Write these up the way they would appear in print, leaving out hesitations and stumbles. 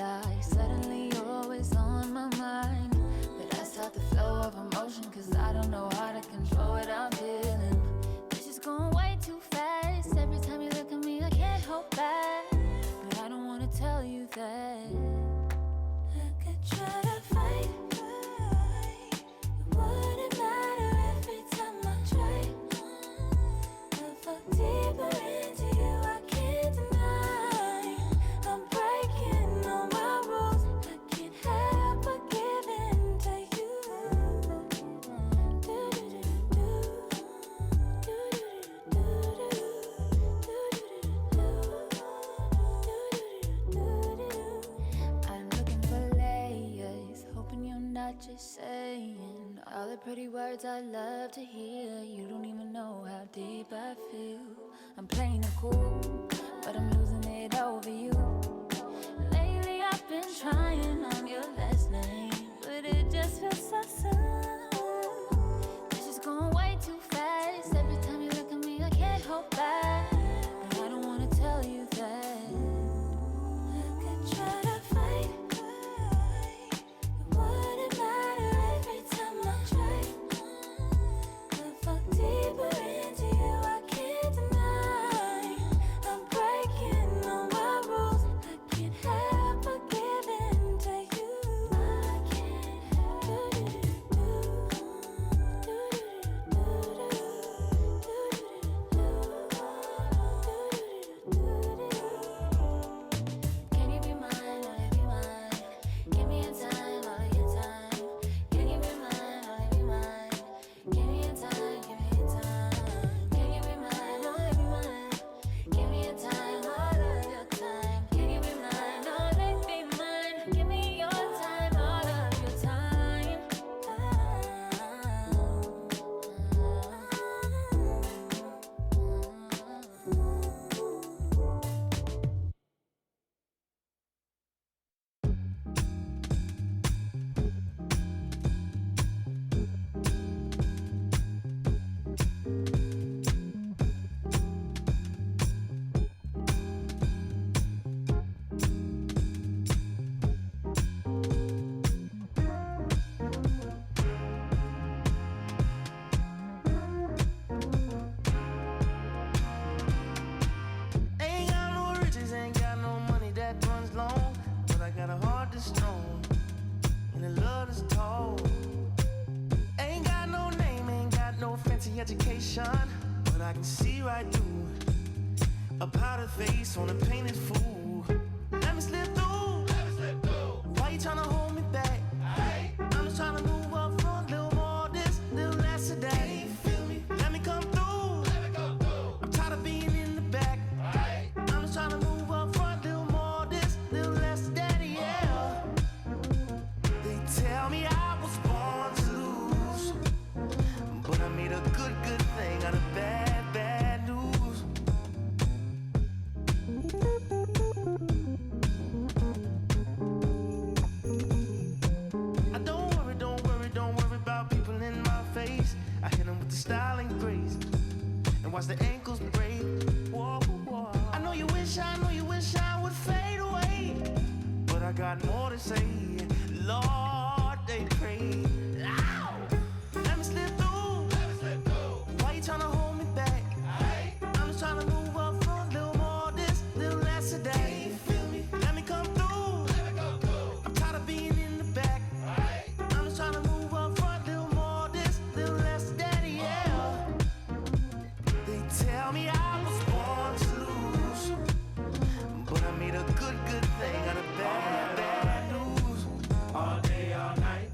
like suddenly you're always on my mind. But I stop the flow of emotion, cause I don't know how to control what I'm feeling. It's just going way too fast. Every time you look at me, I can't hold back. But I don't wanna tell you that I could try to fight. It wouldn't matter every time I try. I fall deeper into you, I can't deny. I'm breaking all my rules. I can't help but give in to you. I'm looking for layers, hoping you're not just saying all the pretty words I love to hear. You don't even know how deep I feel. I'm playing it cool, but I'm losing it over you. Lately I've been trying on your last name, but it just feels so soon. It's just going way too fast. Every time you look at me, I can't hold back. But I don't wanna tell you that I could try to fight. It wouldn't matter every time I try. I fall deeper into you, I can't deny. I'm breaking all my rules. I can't help but give in to you. I can't help Can you be mine, only be mine? Give me a time, all of your time. Can you be mine, only be mine? Give me a time, give me a time. Can you be mine, only be mine? Give me a time, all of your time. Can you be mine, only be mine? Give me your time, all of your time. Ain't got no riches, ain't got no money that runs long, but I got a heart that's strong and a love that's tall. Ain't got no name, ain't got no fancy education, but I can see right through a powdered face on a painted fool. Let me slip through. Why you tryna hold me back? I'm just tryna move up front, little more this, little less of that. Let me come through. I'm tired of being in the back. I'm just tryna move up front, little more this, little less of that, yeah. They tell me I was born to lose, but I made a good thing out of bad news. I don't worry about people in my face. I hit them with the style and grace, and watch the ankles break. Whoa, whoa. I know you wish I would fade away, but I got more to say. Lord, they pray. Ow! Let me slip through. Why you tryna hold me back? I'm just tryna move up front, little more this, little less of that. Let me come through. I'm tired of being in the back. I'm just tryna move up front, little more this, little less of that, yeah. They tell me I was born to lose, but I made a good thing out of bad news. All day, all night,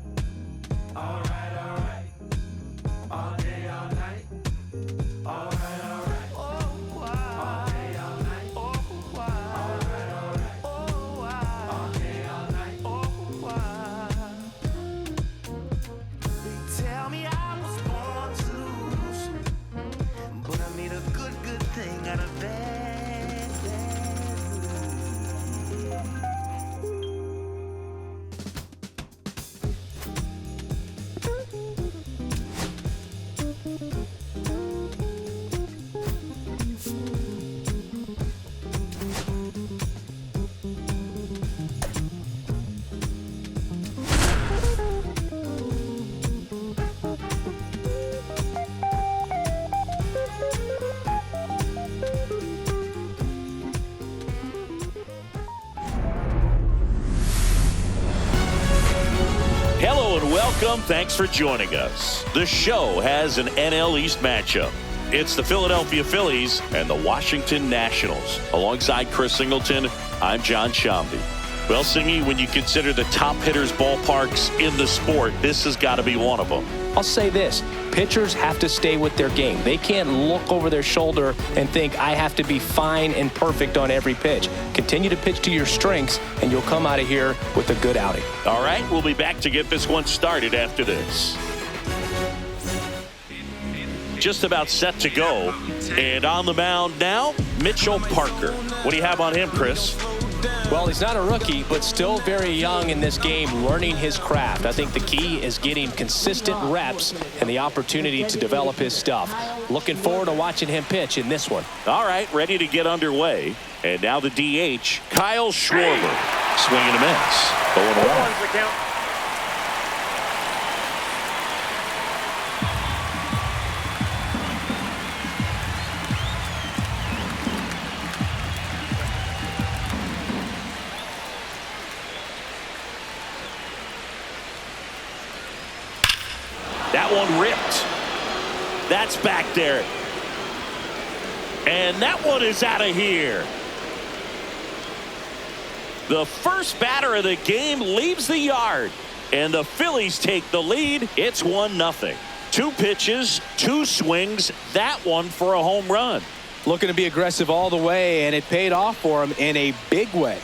Welcome. Thanks for joining us. The show has an NL East matchup. It's the Philadelphia Phillies and the Washington Nationals. Alongside Chris Singleton, I'm John Shambi. Well, Singy, when you consider the top hitters' ballparks in the sport, this has got to be one of them. I'll say this. Pitchers have to stay with their game. They can't look over their shoulder and think, I have to be fine and perfect on every pitch. Continue to pitch to your strengths, and you'll come out of here with a good outing. All right, we'll be back to get this one started after this. Just about set to go. And on the mound now, Mitchell Parker. What do you have on him, Chris? Well, he's not a rookie, but still very young in this game, learning his craft. I think the key is getting consistent reps and the opportunity to develop his stuff. Looking forward to watching him pitch in this one. All right, ready to get underway. And now the DH, Kyle Schwarber. Swing and a miss. 0-1. That one ripped. That's back there. And that one is out of here. The first batter of the game leaves the yard. And the Phillies take the lead. It's 1-0. 2 pitches, 2 swings. That one for a home run. Looking to be aggressive all the way, and it paid off for him in a big way.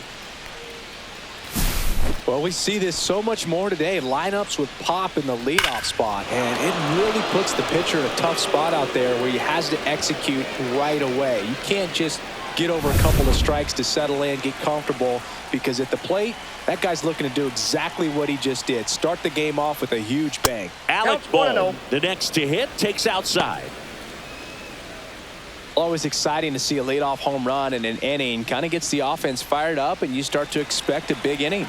Well, we see this so much more today. Lineups with pop in the leadoff spot, and it really puts the pitcher in a tough spot out there where he has to execute right away. You can't just get over a couple of strikes to settle in, get comfortable, because at the plate, that guy's looking to do exactly what he just did. Start the game off with a huge bang. Alec Bohm, the next to hit, takes outside. Always exciting to see a leadoff home run in an inning. Kind of gets the offense fired up, and you start to expect a big inning.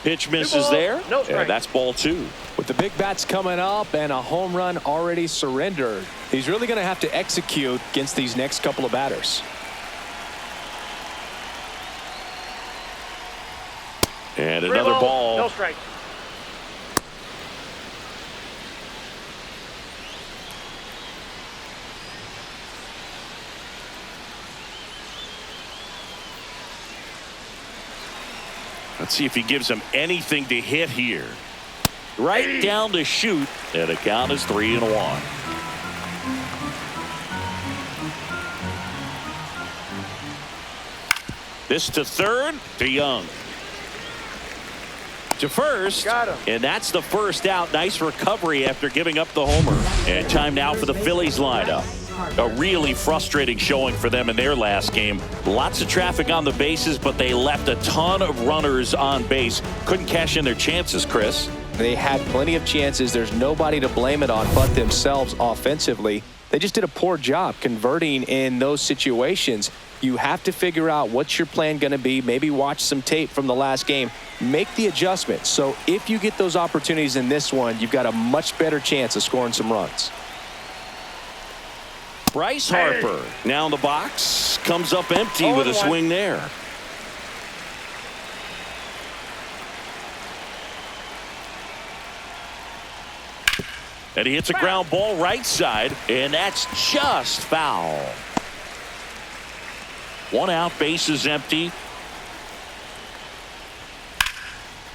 Pitch misses there. No strike. And that's ball 2. With the big bats coming up and a home run already surrendered, he's really going to have to execute against these next couple of batters. And another ball. No strike. Let's see if he gives him anything to hit here. Right down to shoot, and the count is 3-1. This to third, to Young. To first, and that's the first out. Nice recovery after giving up the homer. And time now for the Phillies lineup. A really frustrating showing for them in their last game. Lots of traffic on the bases, but they left a ton of runners on base. Couldn't cash in their chances, Chris. They had plenty of chances. There's nobody to blame it on but themselves offensively. They just did a poor job converting in those situations. You have to figure out what's your plan going to be. Maybe watch some tape from the last game. Make the adjustment. So if you get those opportunities in this one, you've got a much better chance of scoring some runs. Bryce Harper now in the box, comes up empty with a swing there. And he hits a ground ball right side, and that's just foul. 1 out, base is empty.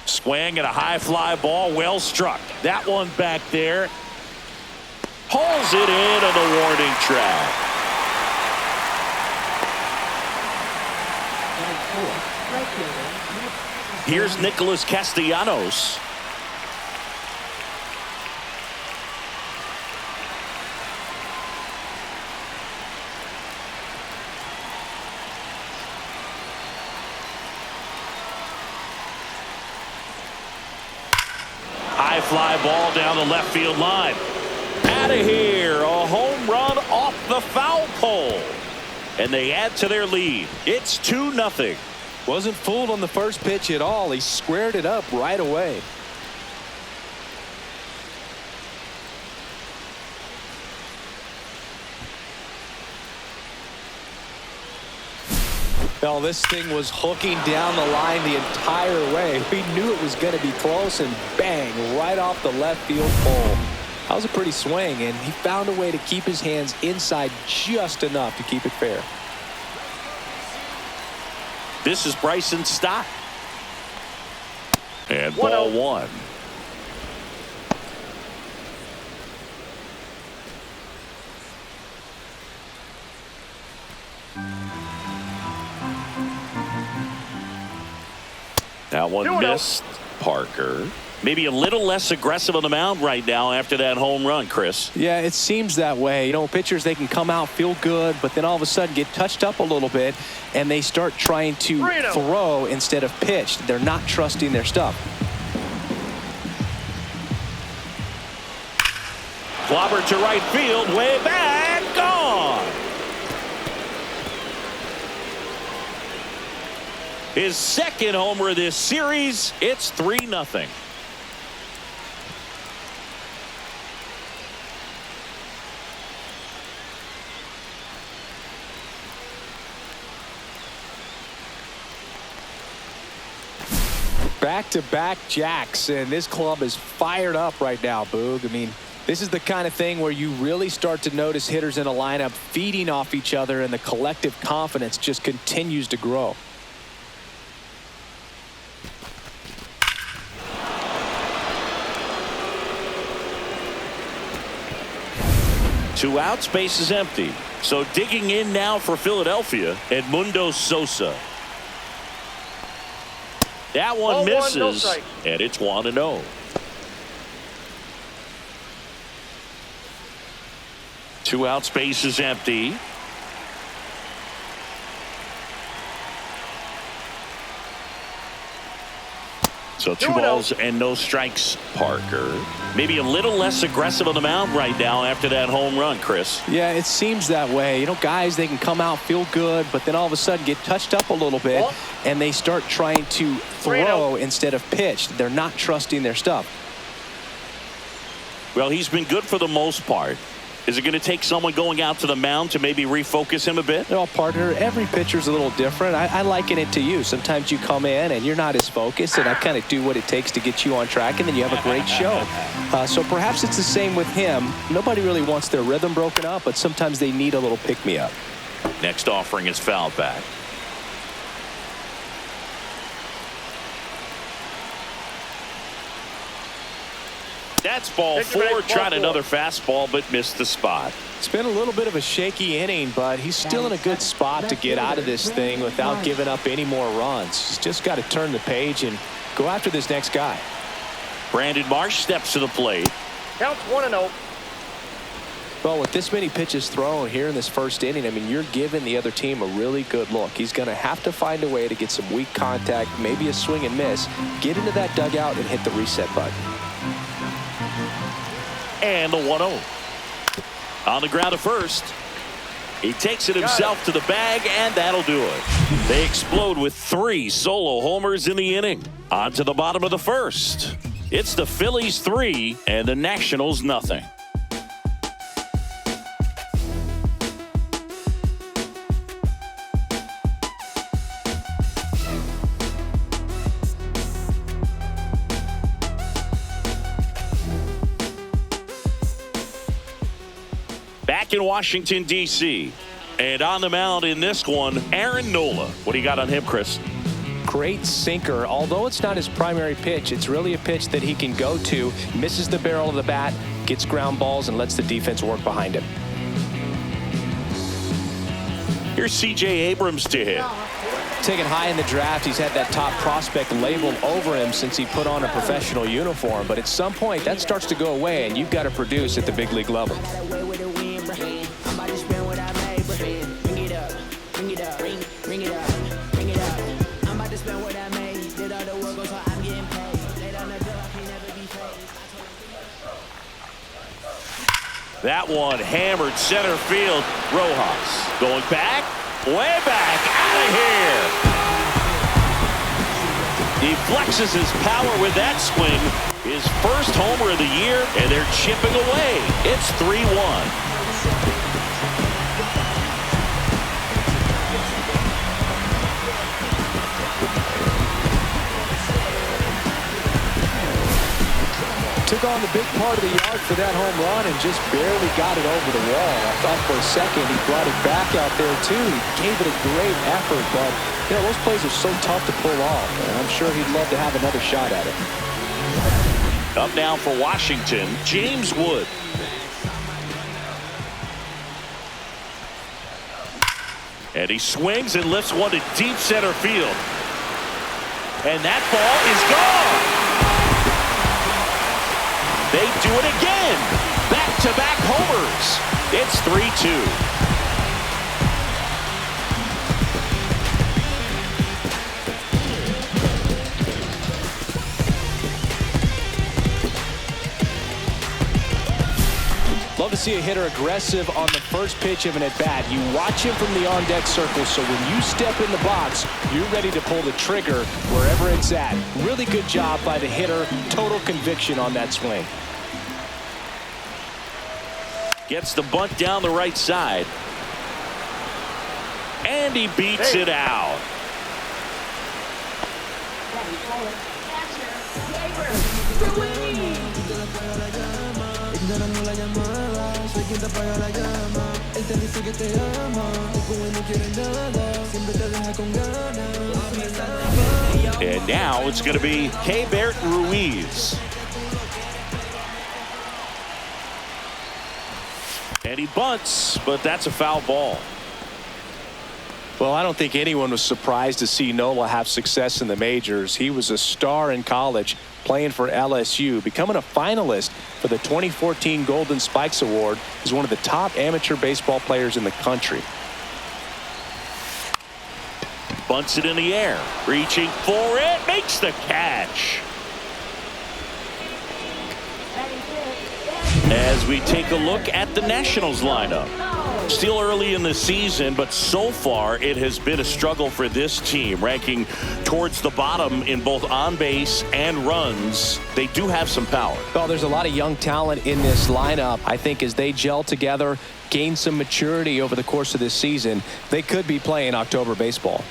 Swing and a high fly ball, well struck. That one back there. Pulls it in on the warning track. Here's Nicholas Castellanos. High fly ball down the left field line. Out of here, a home run off the foul pole. And they add to their lead. It's 2-0. Wasn't fooled on the first pitch at all. He squared it up right away. Well, this thing was hooking down the line the entire way. We knew it was going to be close, and bang, right off the left field pole. That was a pretty swing, and he found a way to keep his hands inside just enough to keep it fair. This is Bryson's stop. And ball one. That one missed. Parker. Maybe a little less aggressive on the mound right now after that home run, Chris. Yeah, it seems that way. You know, pitchers, they can come out, feel good, but then all of a sudden get touched up a little bit, and they start trying to throw instead of pitch. They're not trusting their stuff. Clobber to right field, way back, gone. His second homer of this series. It's 3-0. Back-to-back jacks, and this club is fired up right now, Boog. I mean, this is the kind of thing where you really start to notice hitters in a lineup feeding off each other, and the collective confidence just continues to grow. Two outs, base is empty. So digging in now for Philadelphia, Edmundo Sosa. That one misses, and it's 1-0. Two outs, base is empty. So two balls and no strikes, Parker. Maybe a little less aggressive on the mound right now after that home run, Chris. Yeah, it seems that way. You know, guys, they can come out, feel good, but then all of a sudden get touched up a little bit, and they start trying to throw instead of pitch. They're not trusting their stuff. Well, he's been good for the most part. Is it going to take someone going out to the mound to maybe refocus him a bit? Well, partner, every pitcher's a little different. I liken it to you. Sometimes you come in and you're not as focused, and I kind of do what it takes to get you on track, and then you have a great show. So perhaps it's the same with him. Nobody really wants their rhythm broken up, but sometimes they need a little pick-me-up. Next offering is fouled back. That's ball four. Tried another fastball, but missed the spot. It's been a little bit of a shaky inning, but he's still in a good spot to get out of this thing without giving up any more runs. He's just got to turn the page and go after this next guy. Brandon Marsh steps to the plate. Counts 1-0. Well, with this many pitches thrown here in this first inning, I mean, you're giving the other team a really good look. He's going to have to find a way to get some weak contact, maybe a swing and miss, get into that dugout and hit the reset button. And the 1-0. On the ground at first. He takes it himself to the bag, and that'll do it. They explode with 3 solo homers in the inning. On to the bottom of the first. It's the Phillies 3 and the Nationals nothing. Back in Washington, D.C. And on the mound in this one, Aaron Nola. What do you got on him, Chris? Great sinker. Although it's not his primary pitch, it's really a pitch that he can go to, misses the barrel of the bat, gets ground balls, and lets the defense work behind him. Here's C.J. Abrams to hit. Taken high in the draft, he's had that top prospect labeled over him since he put on a professional uniform. But at some point, that starts to go away, and you've got to produce at the big league level. That one hammered center field. Rojas going back, way back, out of here. He flexes his power with that swing. His first homer of the year, and they're chipping away. It's 3-1. Took on the big part of the yard for that home run and just barely got it over the wall. I thought for a second he brought it back out there too. He gave it a great effort, but you know, those plays are so tough to pull off, and I'm sure he'd love to have another shot at it. Up now for Washington, James Wood. And he swings and lifts one to deep center field. And that ball is gone. They do it again. Back-to-back homers. It's 3-2. Love to see a hitter aggressive on the first pitch of an at-bat. You watch him from the on-deck circle, so when you step in the box, you're ready to pull the trigger wherever it's at. Really good job by the hitter. Total conviction on that swing. Gets the bunt down the right side. And he beats it out. And now it's going to be Keibert Ruiz. And he bunts, but that's a foul ball. Well, I don't think anyone was surprised to see Nola have success in the majors. He was a star in college, playing for LSU, becoming a finalist for the 2014 Golden Spikes Award. He's one of the top amateur baseball players in the country. Bunts it in the air, reaching for it, makes the catch. As we take a look at the Nationals lineup. Still early in the season, but so far it has been a struggle for this team, ranking towards the bottom in both on base and runs. They do have some power. Well, there's a lot of young talent in this lineup. I think as they gel together, gain some maturity over the course of this season, they could be playing October baseball.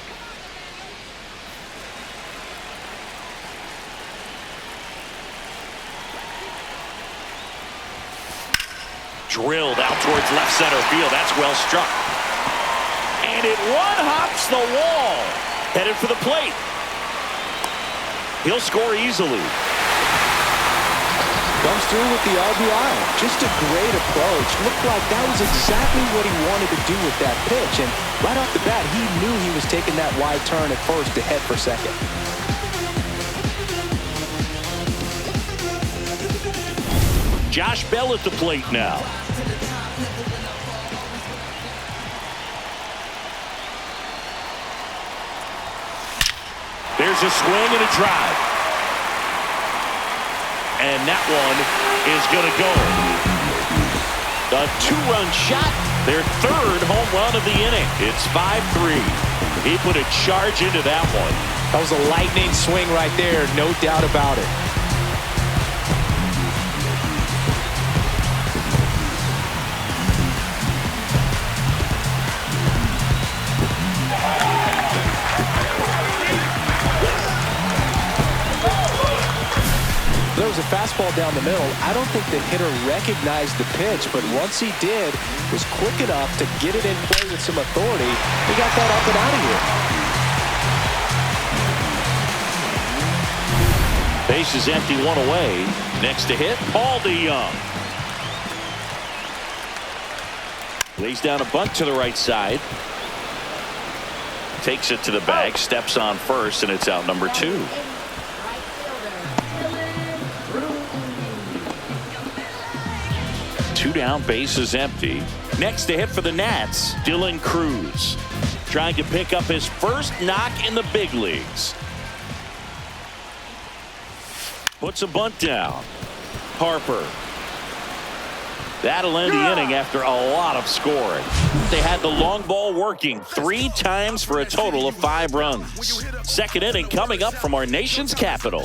Drilled out towards left center field. That's well struck. And it one-hops the wall. Headed for the plate. He'll score easily. Comes through with the RBI. Just a great approach. Looked like that was exactly what he wanted to do with that pitch. And right off the bat, he knew he was taking that wide turn at first to head for second. Josh Bell at the plate now. There's a swing and a drive. And that one is going to go. A two-run shot. Their third home run of the inning. It's 5-3. He put a charge into that one. That was a lightning swing right there. No doubt about it. There was a fastball down the middle. I don't think the hitter recognized the pitch, but once he did, was quick enough to get it in play with some authority. He got that up and out of here. Base is empty, one away. Next to hit, Paul DeYoung. Lays down a bunt to the right side. Takes it to the bag, steps on first, and it's out number 2. Two down, base is empty. Next to hit for the Nats, Dylan Cruz. Trying to pick up his first knock in the big leagues. Puts a bunt down. Harper. That'll end the inning after a lot of scoring. They had the long ball working 3 times for a total of 5 runs. Second inning coming up from our nation's capital.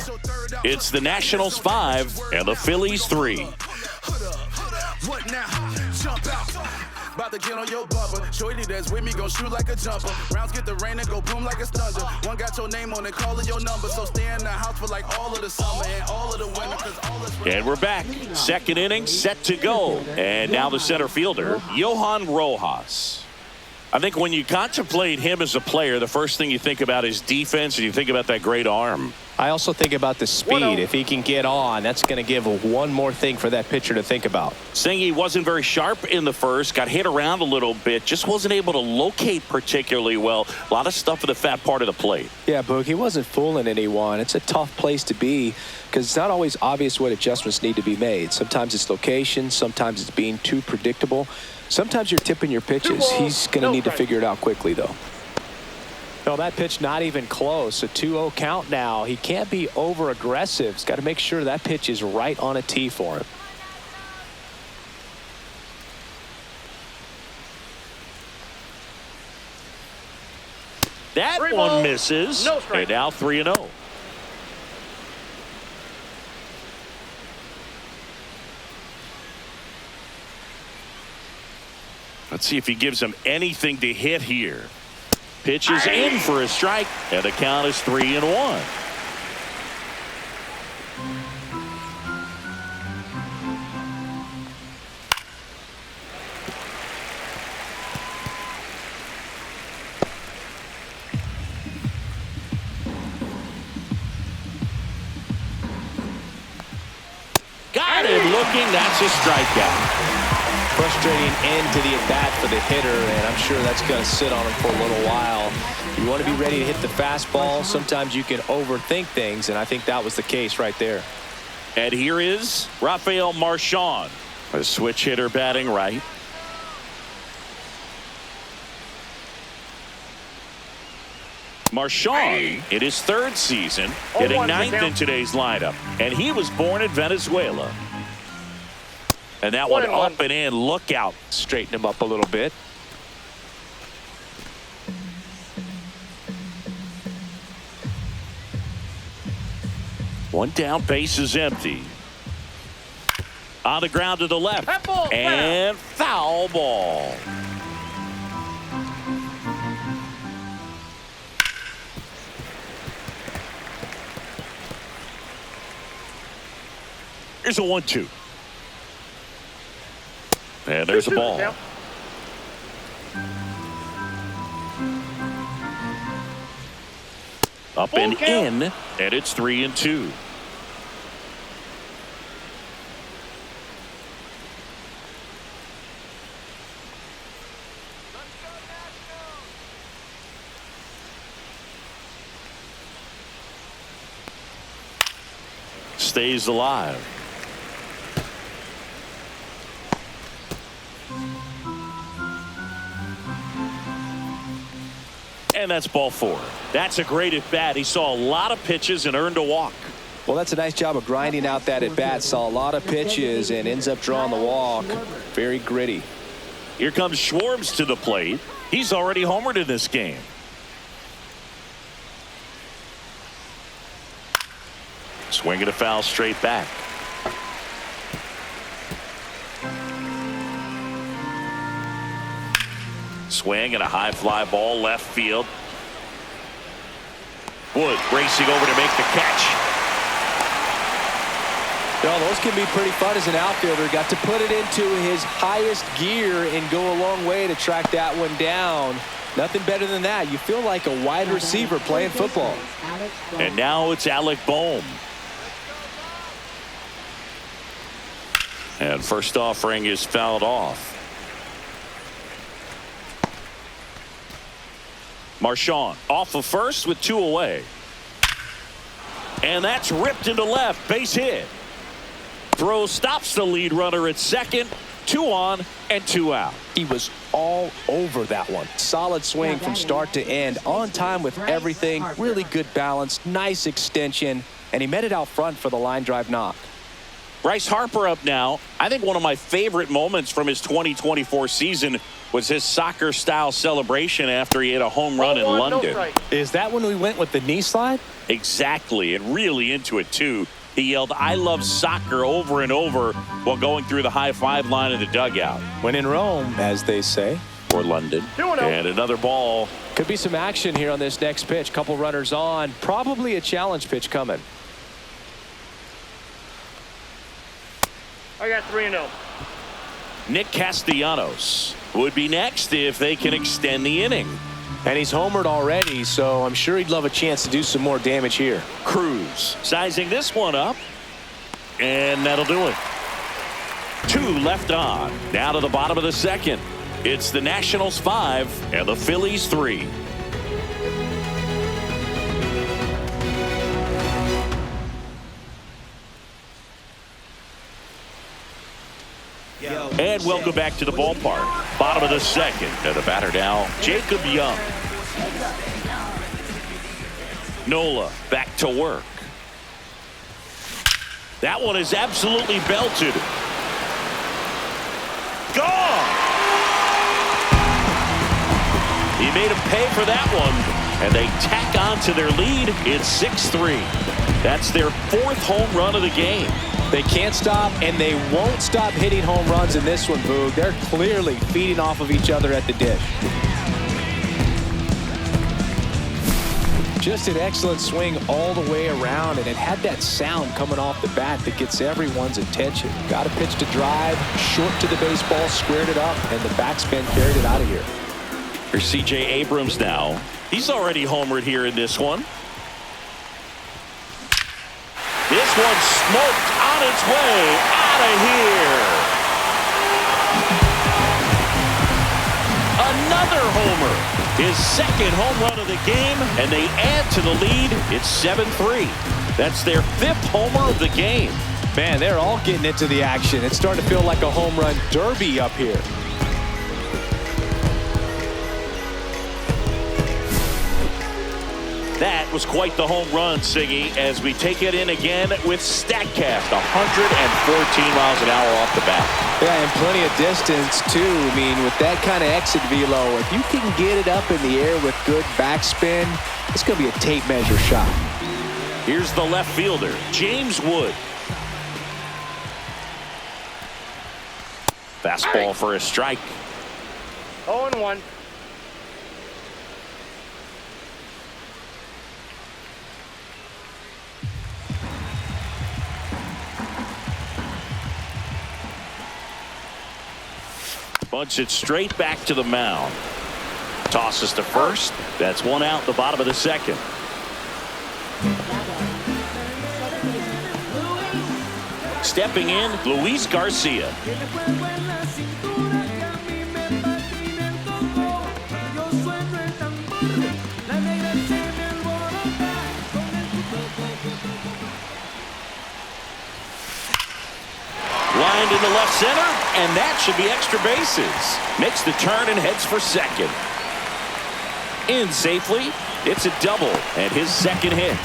It's the Nationals 5 and the Phillies 3. What now? Jump out. About to get on your bumper. Shorty that's with me gon' shoot like a jumper. Rounds get the rain and go boom like a thunder. One got your name on it, calling your number. So stay in the house for like all of the summer and all of the winter. And we're back. Second inning set to go. And now the center fielder, Johan Rojas. I think when you contemplate him as a player, the first thing you think about is defense, and you think about that great arm. I also think about the speed. If he can get on, that's going to give one more thing for that pitcher to think about. Saying he wasn't very sharp in the first, got hit around a little bit, just wasn't able to locate particularly well. A lot of stuff at the fat part of the plate. Yeah, Boog, he wasn't fooling anyone. It's a tough place to be because it's not always obvious what adjustments need to be made. Sometimes it's location, sometimes it's being too predictable. Sometimes you're tipping your pitches. He's going to need to figure it out quickly, though. No, that pitch not even close. A 2-0 count now. He can't be over-aggressive. He's got to make sure that pitch is right on a tee for him. That one misses. No strike. And now 3-0. Let's see if he gives him anything to hit here. Pitches in for a strike, and the count is 3-1. Got him looking. That's a strikeout. Frustrating end to the at-bat for the hitter, and I'm sure that's going to sit on him for a little while. You want to be ready to hit the fastball. Sometimes you can overthink things, and I think that was the case right there. And here is Rafael Marchand, a switch hitter batting right. Marchand in his third season, hitting ninth in today's lineup, and he was born in Venezuela. And that one up and in. Look out. Straighten him up a little bit. One down, base is empty. On the ground to the left. And foul ball. Here's a 1-2. And there's a ball. Up and in, and it's 3-2. Stays alive. And that's ball 4. That's a great at bat. He saw a lot of pitches and earned a walk. Well, that's a nice job of grinding out that at bat. Saw a lot of pitches and ends up drawing the walk. Very gritty. Here comes Schwartz to the plate. He's already homered in this game. Swinging a foul straight back. Swing and a high fly ball left field. Wood racing over to make the catch. Well, those can be pretty fun as an outfielder. Got to put it into his highest gear and go a long way to track that one down. Nothing better than that. You feel like a wide receiver playing football. And now it's Alec Bohm. And first offering is fouled off. Marchand off of first with 2 away. And that's ripped into left. Base hit. Throw stops the lead runner at second. 2 on and 2 out. He was all over that one. Solid swing from start to end. On time with everything. Really good balance. Nice extension. And he met it out front for the line drive knock. Bryce Harper up now. I think one of my favorite moments from his 2024 season was his soccer-style celebration after he hit a home run in London. Is that when we went with the knee slide? Exactly, and really into it, too. He yelled, "I love soccer," over and over while going through the high-five line of the dugout. When in Rome, as they say. For London. And another ball. Could be some action here on this next pitch. Couple runners on. Probably a challenge pitch coming. I got 3-0. Nick Castellanos would be next if they can extend the inning. And he's homered already, so I'm sure he'd love a chance to do some more damage here. Cruz sizing this one up. And that'll do it. 2 left on. Now to the bottom of the second. It's the Nationals 5 and the Phillies 3. And welcome back to the ballpark. Bottom of the second. And the batter now, Jacob Young. Nola back to work. That one is absolutely belted. Gone! He made him pay for that one, and they tack on to their lead. It's 6-3. That's their 4th home run of the game. They can't stop, and they won't stop hitting home runs in this one, Boog. They're clearly feeding off of each other at the dish. Just an excellent swing all the way around, and it had that sound coming off the bat that gets everyone's attention. Got a pitch to drive, short to the baseball, squared it up, and the backspin carried it out of here. Here's C.J. Abrams now. He's already homered here in this one. This one smoked on its way out of here. Another homer. His 2nd home run of the game, and they add to the lead. It's 7-3. That's their 5th homer of the game. Man, they're all getting into the action. It's starting to feel like a home run derby up here. That was quite the home run, Siggy, as we take it in again with StatCast. 114 miles an hour off the bat. Yeah, and plenty of distance, too. I mean, with that kind of exit velo, if you can get it up in the air with good backspin, it's going to be a tape measure shot. Here's the left fielder, James Wood. Fastball for a strike. 0-1. Bunts it straight back to the mound. Tosses to first. That's 1 out, the bottom of the second. Stepping in, Luis Garcia. Lined into left center, and that should be extra bases. Makes the turn and heads for second. In safely, it's a double and his 2nd hit.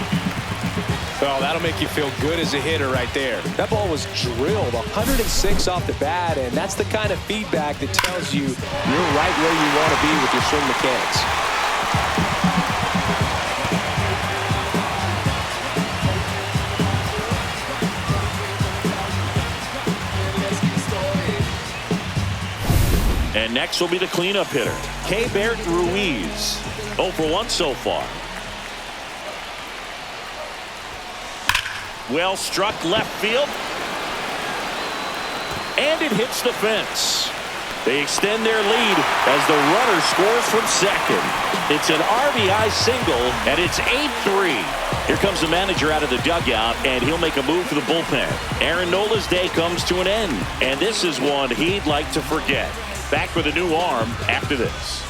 Well, that'll make you feel good as a hitter right there. That ball was drilled 106 off the bat, and that's the kind of feedback that tells you you're right where you want to be with your swing mechanics. And next will be the cleanup hitter, Keibert Ruiz. 0 for 1 so far. Well struck left field. And it hits the fence. They extend their lead as the runner scores from second. It's an RBI single, and it's 8-3. Here comes the manager out of the dugout, and he'll make a move for the bullpen. Aaron Nola's day comes to an end, and this is one he'd like to forget. Back with a new arm after this.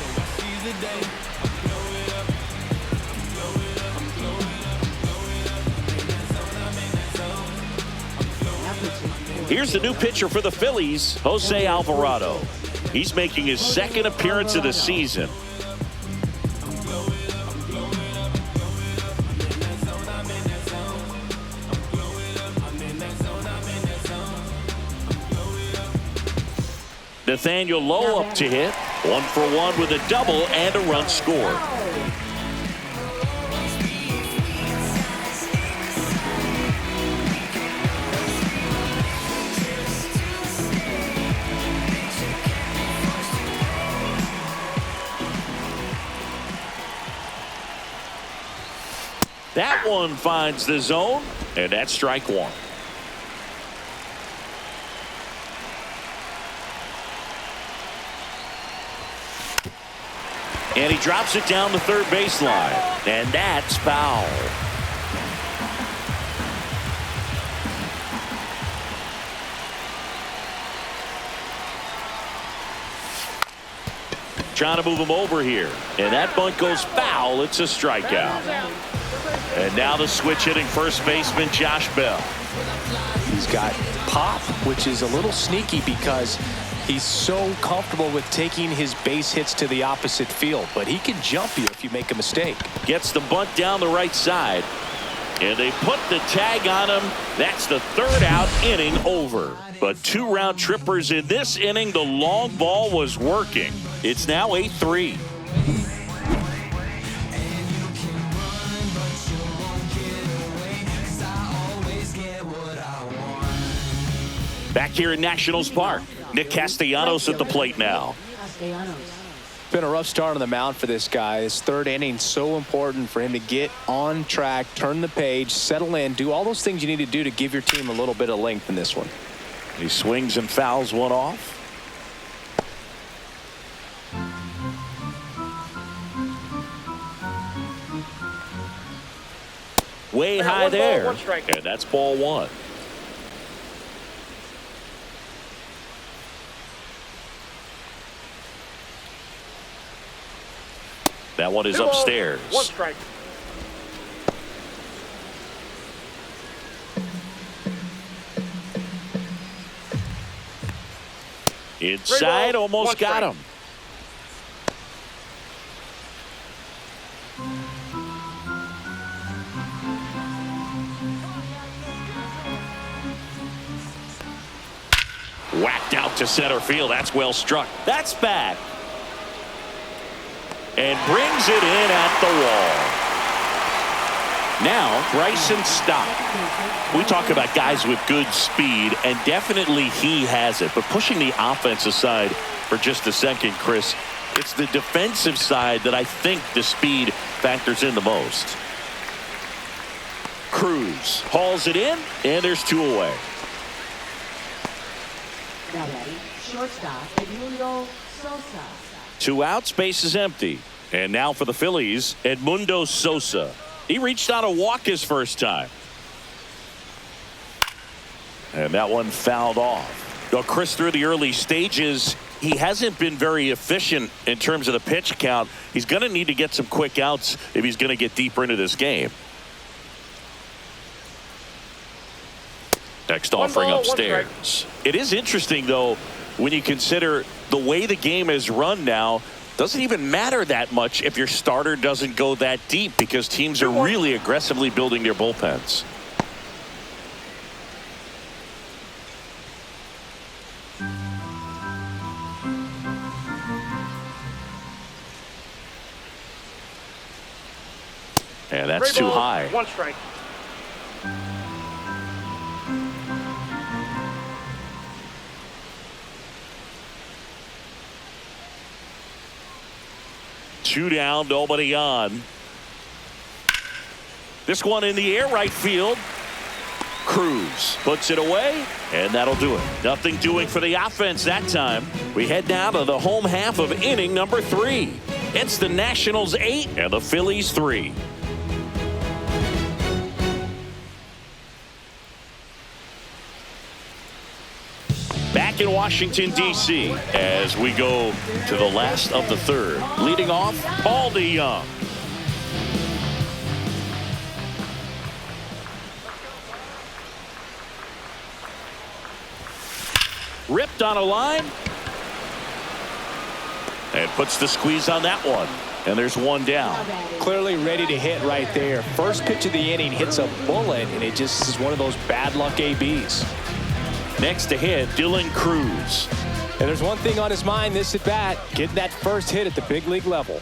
Here's the new pitcher for the Phillies, Jose Alvarado. He's making his 2nd appearance of the season. Nathaniel Lowe up to hit. 1 for 1 with a double and a run scored. That one finds the zone, and that's strike one. And he drops it down the third baseline, and that's foul. Trying to move him over here, and that bunt goes foul. It's a strikeout. And now the switch hitting first baseman Josh Bell. He's got pop, which is a little sneaky because he's so comfortable with taking his base hits to the opposite field, but he can jump you if you make a mistake. Gets the bunt down the right side, and they put the tag on him. That's the third out, inning over. But 2 round trippers in this inning. The long ball was working. It's now 8-3. Back here in Nationals Park, Nick Castellanos at the plate now. Been a rough start on the mound for this guy. His third inning, so important for him to get on track, turn the page, settle in, do all those things you need to do to give your team a little bit of length in this one. He swings and fouls one off. Way high there, and that's ball one. That one is upstairs. 1 strike. Inside, almost got him. Whacked out to center field. That's well struck. That's back. And brings it in at the wall. Now, Bryson Stott. We talk about guys with good speed, and definitely he has it. But pushing the offense aside for just a second, Chris, it's the defensive side that I think the speed factors in the most. Cruz hauls it in, and there's 2 away. Shortstop, Edmundo Sosa. 2 outs, base is empty. And now for the Phillies, Edmundo Sosa. He reached on a walk his first time. And that one fouled off. Well, Chris, through the early stages, he hasn't been very efficient in terms of the pitch count. He's going to need to get some quick outs if he's going to get deeper into this game. Next offering upstairs. It is interesting, though, when you consider the way the game is run now. Doesn't even matter that much if your starter doesn't go that deep because teams are really aggressively building their bullpens. And that's too high. 1 strike. Two down, nobody on. This one in the air, right field. Cruz puts it away, and that'll do it. Nothing doing for the offense that time. We head now to the home half of inning number 3. It's the Nationals 8 and the Phillies 3. Back in Washington, D.C. as we go to the last of the third. Leading off, Paul DeYoung. Ripped on a line. And puts the squeeze on that one. And there's 1 down. Clearly ready to hit right there. First pitch of the inning hits a bullet, and it just is one of those bad luck ABs. Next to hit, Dylan Cruz. And there's one thing on his mind this at bat, getting that first hit at the big league level.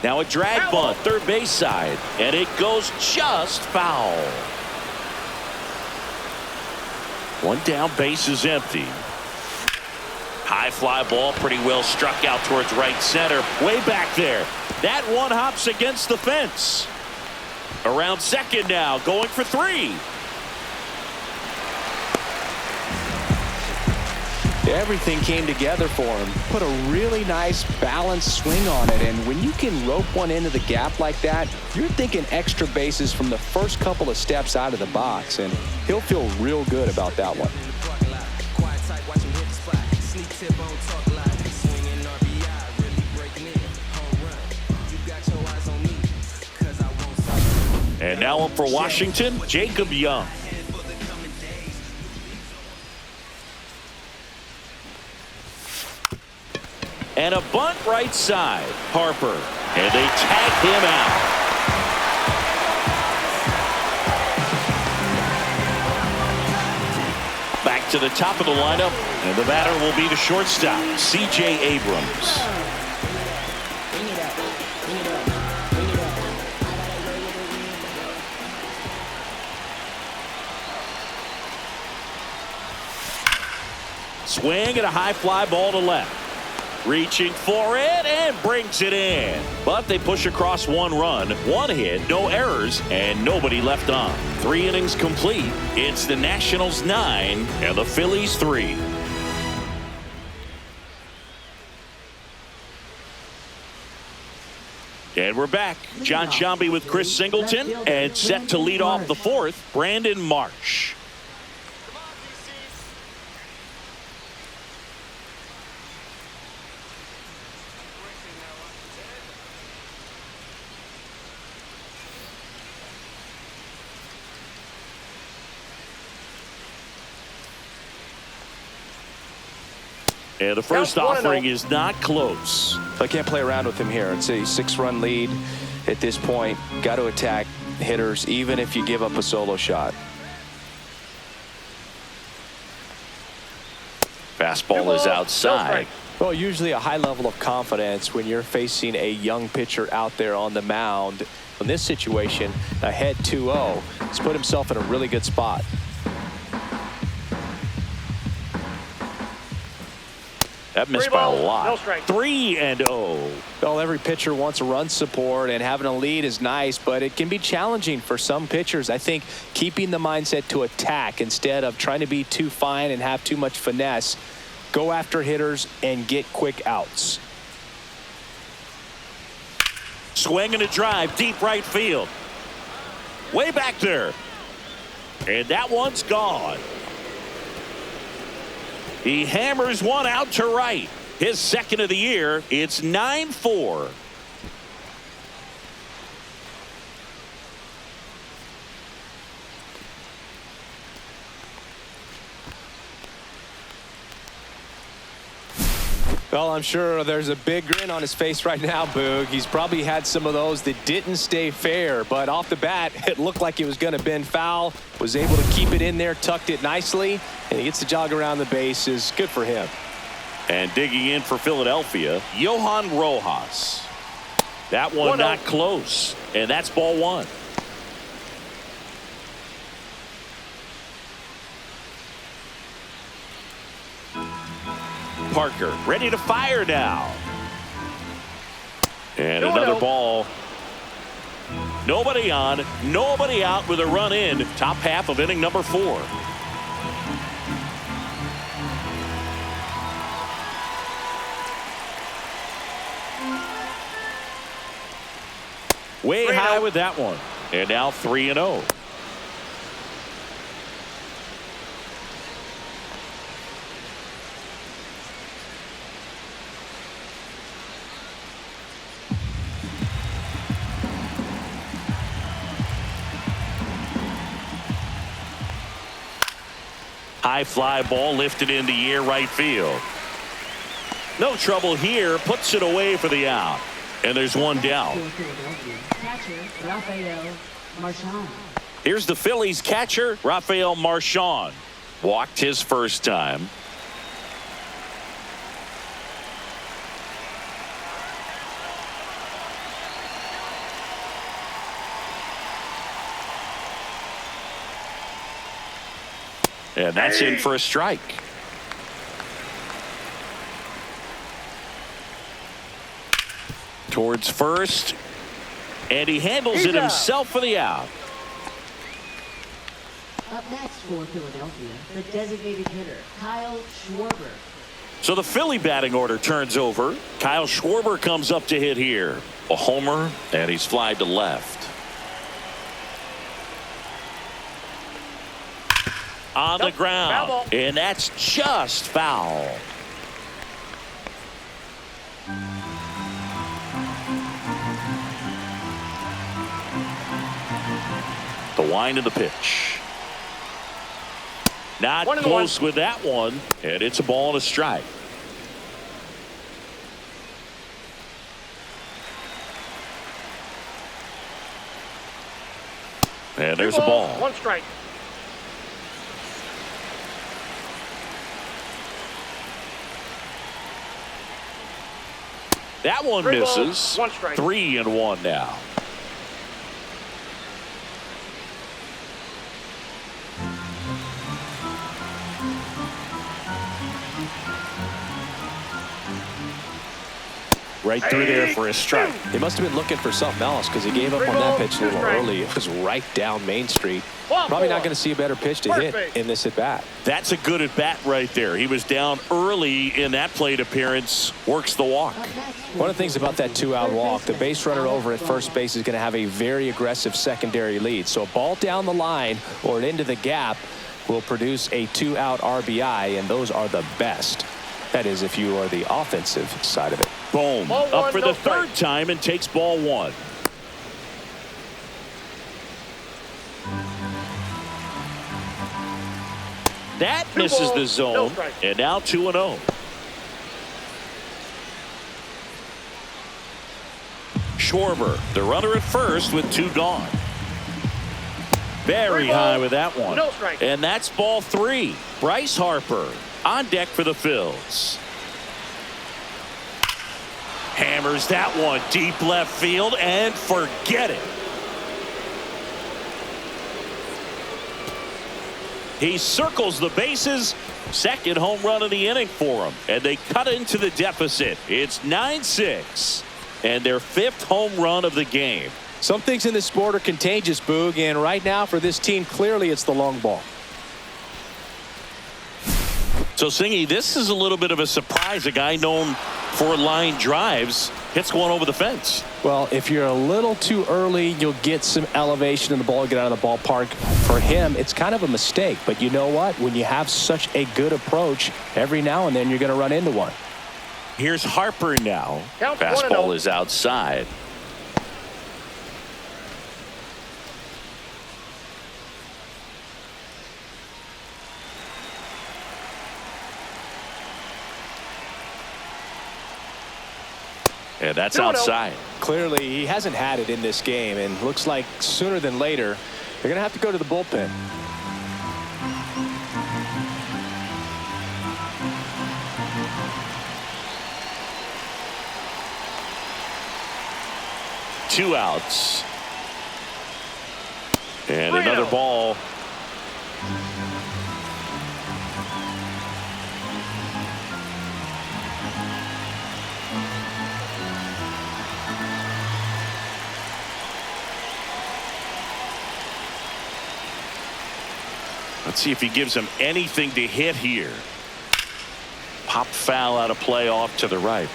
Now a drag bunt, third base side, and it goes just foul. 1 down, base is empty. High fly ball, pretty well struck out towards right center. Way back there. That one hops against the fence. Around second now, going for 3. Everything came together for him. Put a really nice balanced swing on it, and when you can rope one into the gap like that, you're thinking extra bases from the first couple of steps out of the box, and he'll feel real good about that one. And now up for Washington, Jacob Young. And a bunt right side. Harper. And they tag him out. Back to the top of the lineup. And the batter will be the shortstop, C.J. Abrams. Swing and a high fly ball to left. Reaching for it and brings it in. But they push across 1 run, 1 hit, no errors, and nobody left on. 3 innings complete. It's the Nationals 9 and the Phillies 3. And we're back. John Sciambi with Chris Singleton, and set to lead off the 4th, Brandon Marsh. And the first offering is not close. I can't play around with him here. It's a 6-run lead at this point. Got to attack hitters, even if you give up a solo shot. Fastball is outside. Well, usually a high level of confidence when you're facing a young pitcher out there on the mound. In this situation, ahead 2-0. He's put himself in a really good spot. That missed by a lot. 3-0. Well, every pitcher wants a run support, and having a lead is nice, but it can be challenging for some pitchers. I think keeping the mindset to attack instead of trying to be too fine and have too much finesse. Go after hitters and get quick outs. Swing and a drive, deep right field. Way back there. And that one's gone. He hammers one out to right. His second of the year. It's 9-4. Well, I'm sure there's a big grin on his face right now, Boog. He's probably had some of those that didn't stay fair, but off the bat, it looked like it was going to bend foul. Was able to keep it in there, tucked it nicely, and he gets the jog around the bases. Good for him. And digging in for Philadelphia, Johan Rojas. That one not close, and that's ball 1. Parker ready to fire now. And another ball. Nobody on, nobody out with a run in. Top half of inning number 4. Way high with that one. And now 3-0. High fly ball lifted in the air right field. No trouble here. Puts it away for the out. And there's one down. Here's the Phillies catcher, Rafael Marchand. Walked his first time. And that's in for a strike. towards first. And he handles it himself for the out. Up next for Philadelphia, the designated hitter, Kyle Schwarber. So the Philly batting order turns over. Kyle Schwarber comes up to hit here. A homer, and he's flied to left. On the ground, and that's just foul. The wind of the pitch. Not close with that one, and it's a ball and a strike. And there's a ball. 1 strike. That one misses. 1 strike. 3-1 now. Right through there for a strike. He must have been looking for something else because he gave up on that pitch a little early. It was right down Main Street. Probably not going to see a better pitch to hit in this at-bat. That's a good at-bat right there. He was down early in that plate appearance. Works the walk. One of the things about that 2-out walk, the base runner over at first base is going to have a very aggressive secondary lead. So a ball down the line or into the gap will produce a 2-out RBI, and those are the best. That is, if you are the offensive side of it. Boom. Up for the third time and takes ball 1. That misses the zone, and now 2-0. Schwarber, the runner at first with 2 gone. Very high with that one. And that's ball 3. Bryce Harper on deck for the Phils. Hammers that one deep left field and forget it. He circles the bases. Second home run of the inning for him. And they cut into the deficit. It's 9-6. And their 5th home run of the game. Some things in this sport are contagious, Boog. And right now for this team, clearly it's the long ball. So, Singy, this is a little bit of a surprise. A guy known for line drives hits one over the fence. Well, if you're a little too early, you'll get some elevation in the ball, get out of the ballpark. For him, it's kind of a mistake. But you know what? When you have such a good approach, every now and then you're going to run into one. Here's Harper now. Fastball is outside. And that's outside. Clearly, he hasn't had it in this game, and looks like sooner than later, they're going to have to go to the bullpen. Two outs. And another ball. Let's see if he gives him anything to hit here. Pop foul out of play off to the right.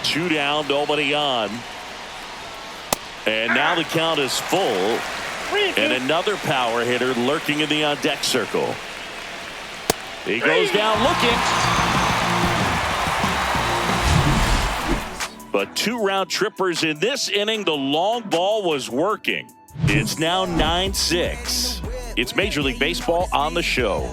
Two down, nobody on. And now the count is full. And another power hitter lurking in the on-deck circle. He goes down looking. But 2 round trippers in this inning. The long ball was working. It's now 9-6. It's Major League Baseball on the show.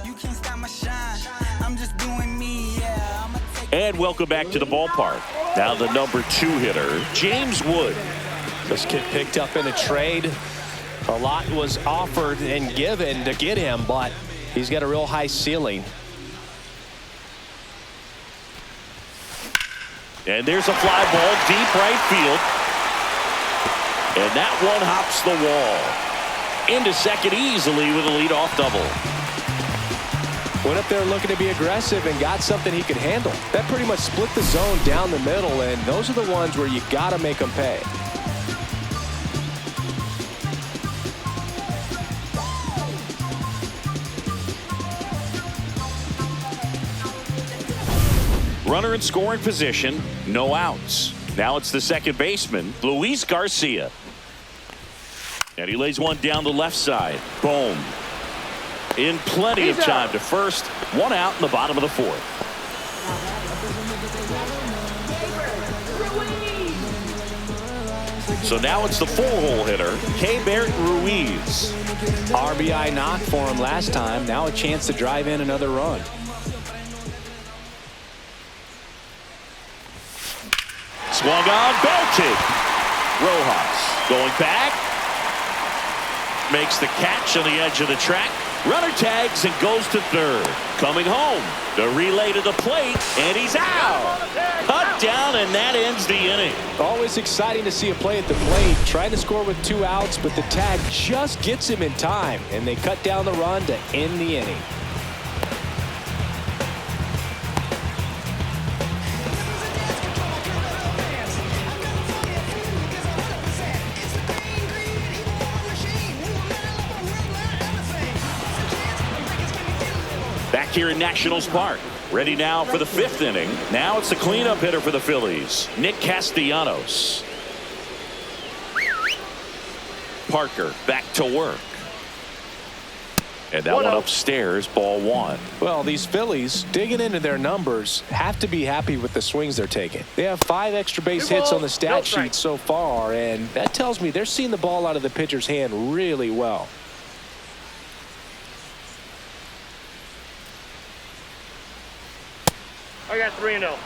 And welcome back to the ballpark. Now the number 2 hitter, James Wood. This kid picked up in a trade. A lot was offered and given to get him, but he's got a real high ceiling. And there's a fly ball deep right field. And that one hops the wall. into second easily with a leadoff double. Went up there looking to be aggressive and got something he could handle. That pretty much split the zone down the middle, and those are the ones where you got to make them pay. Runner in scoring position, no outs. Now it's the second baseman, Luis Garcia. And he lays one down the left side. Boom. In plenty of time to first. One out in the bottom of the fourth. So now it's the four-hole hitter, Keibert Ruiz. RBI knock for him last time. Now a chance to drive in another run. Swung on, belted. Rojas going back. Makes the catch on the edge of the track. Runner tags and goes to third. Coming home. The relay to the plate, and he's out. Cut down, and that ends the inning. Always exciting to see a play at the plate. Trying to score with 2 outs, but the tag just gets him in time, and they cut down the run to end the inning. Back here in Nationals Park. Ready now for the 5th inning. Now it's the cleanup hitter for the Phillies, Nick Castellanos. Parker back to work. And that one upstairs, ball 1. Well, these Phillies, digging into their numbers, have to be happy with the swings they're taking. They have 5 extra base hits on the stat sheet so far, and that tells me they're seeing the ball out of the pitcher's hand really well. I got 3-0.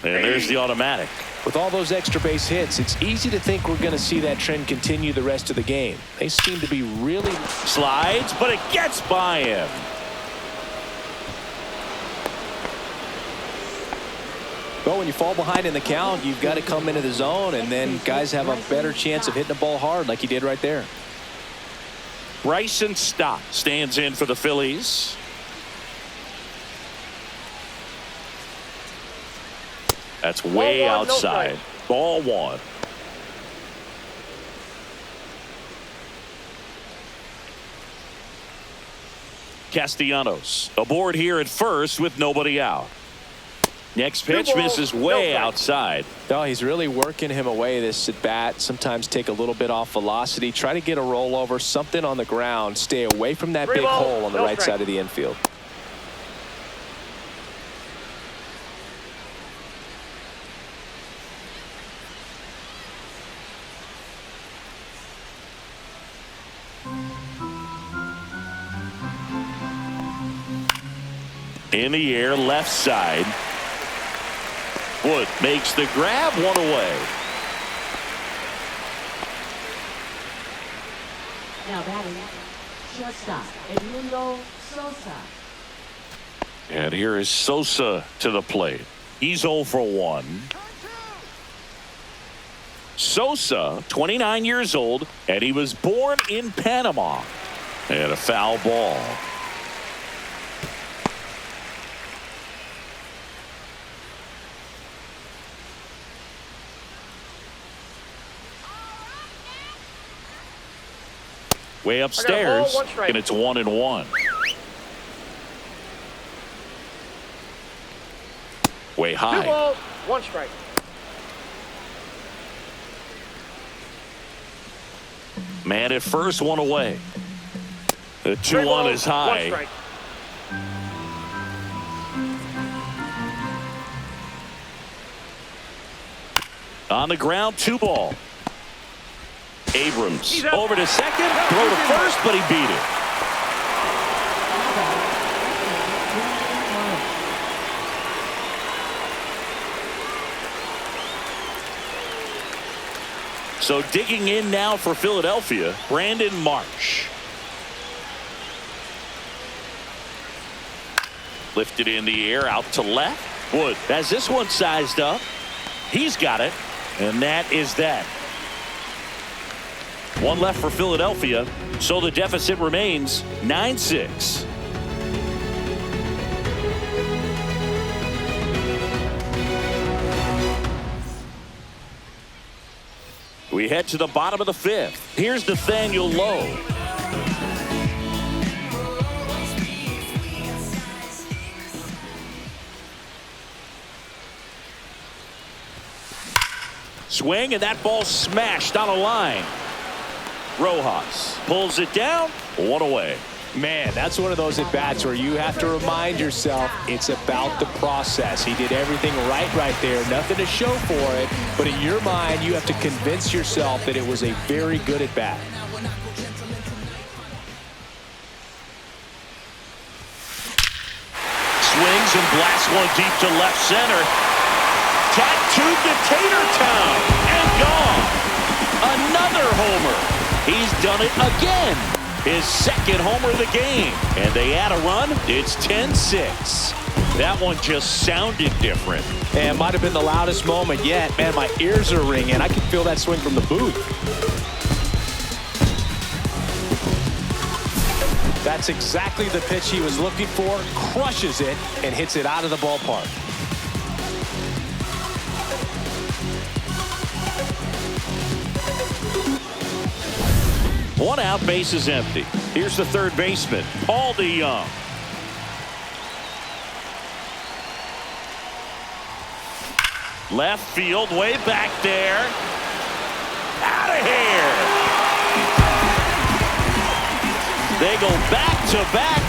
And there's the automatic. With all those extra base hits, it's easy to think we're going to see that trend continue the rest of the game. They seem to be really... Slides, but it gets by him. Well, when you fall behind in the count, you've got to come into the zone, and then guys have a better chance of hitting the ball hard like he did right there. Bryson Stott stands in for the Phillies. That's way outside. Ball 1. Castellanos aboard here at first with nobody out. Next pitch misses way outside. Oh, he's really working him away this at bat. Sometimes take a little bit off velocity. Try to get a rollover, something on the ground. Stay away from that big hole on the right side of the infield. In the air, left side. Wood makes the grab, one away. Now batting, shortstop, Edmundo Sosa. And here is Sosa to the plate. He's 0 for 1. Sosa, 29 years old, and he was born in Panama. And a foul ball. Way upstairs, and it's 1-1. Way high. 2 balls, 1 strike. Man at first, 1 away. The 2-1 is high. On the ground, 2 ball. Abrams over to second, throw to first, but he beat it. So digging in now for Philadelphia, Brandon Marsh. Lifted in the air, out to left. Wood has this one sized up. He's got it, and that is that. One left for Philadelphia, so the deficit remains 9-6. We head to the bottom of the fifth. Here's Nathaniel Lowe. Swing, and that ball smashed on a line. Rojas pulls it down, one away. Man, that's one of those at-bats where you have to remind yourself it's about the process. He did everything right there. Nothing to show for it, but in your mind, you have to convince yourself that it was a very good at-bat. Swings and blasts one deep to left center. Tattooed to Tatertown and gone. Another homer. He's done it again. His second homer of the game. And they add a run. It's 10-6. That one just sounded different. And it might have been the loudest moment yet. Man, my ears are ringing. I can feel that swing from the booth. That's exactly the pitch he was looking for. Crushes it and hits it out of the ballpark. One out, base is empty. Here's the third baseman, Paul DeYoung. Left field, way back there. Out of here. They go back to back.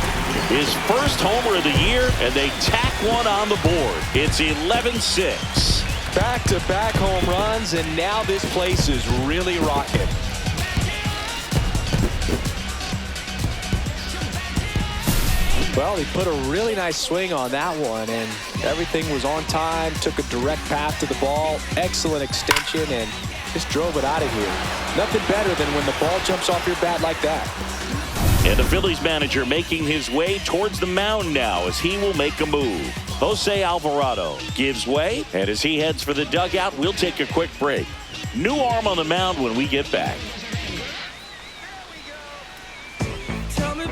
His first homer of the year, and they tack one on the board. It's 11-6. Back-to-back home runs, and now this place is really rocking. Well, he put a really nice swing on that one, and everything was on time, took a direct path to the ball, excellent extension, and just drove it out of here. Nothing better than when the ball jumps off your bat like that. And the Phillies manager making his way towards the mound now as he will make a move. Jose Alvarado gives way, and as he heads for the dugout, we'll take a quick break. New arm on the mound when we get back.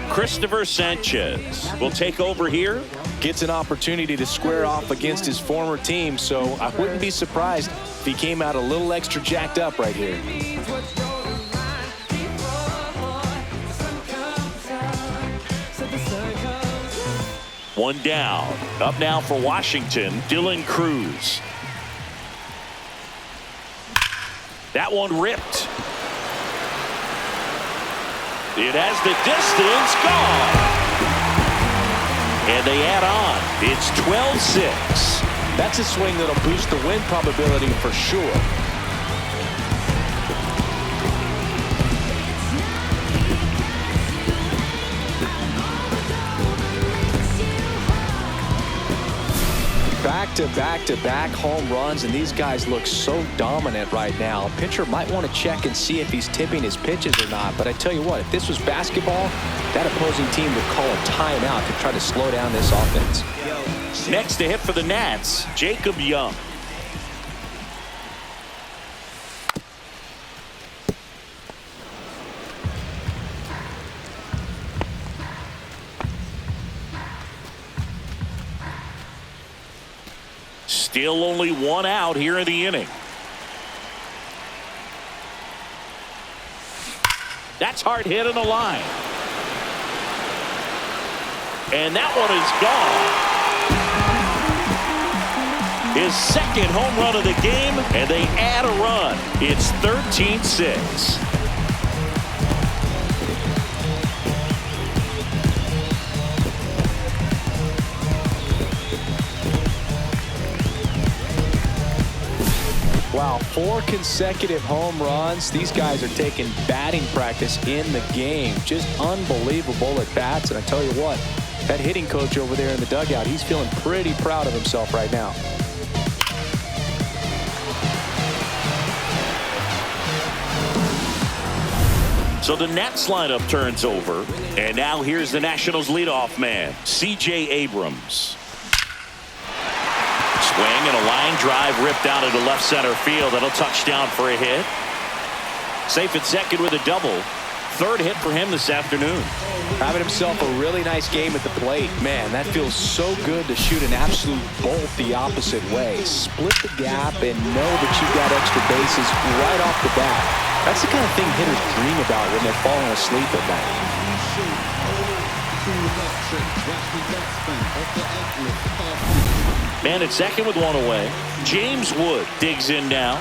Christopher Sanchez will take over here. Gets an opportunity to square off against his former team, so I wouldn't be surprised if he came out a little extra jacked up right here. One down. Up now for Washington, Dylan Cruz. That one ripped. It has the distance, gone. And they add on. It's 12-6. That's a swing that'll boost the win probability for sure. Back-to-back home runs, and these guys look so dominant right now. Pitcher might want to check and see if he's tipping his pitches or not, but I tell you what, if this was basketball, that opposing team would call a timeout to try to slow down this offense. Next to hit for the Nats, Jacob Young. Still only one out here in the inning. That's hard hit in the line. And that one is gone. His second home run of the game, and they add a run. It's 13-6. Wow, 4 consecutive home runs. These guys are taking batting practice in the game. Just unbelievable at bats. And I tell you what, that hitting coach over there in the dugout, he's feeling pretty proud of himself right now. So the Nats lineup turns over. And now here's the Nationals leadoff man, C.J. Abrams. swing and a line drive ripped out into left center field. That'll touch down for a hit. Safe at second with a double. Third hit for him this afternoon. Having himself a really nice game at the plate. Man, that feels so good to shoot an absolute bolt the opposite way. Split the gap and know that you've got extra bases right off the bat. That's the kind of thing hitters dream about when they're falling asleep at night. Man at second with one away. James Wood digs in now.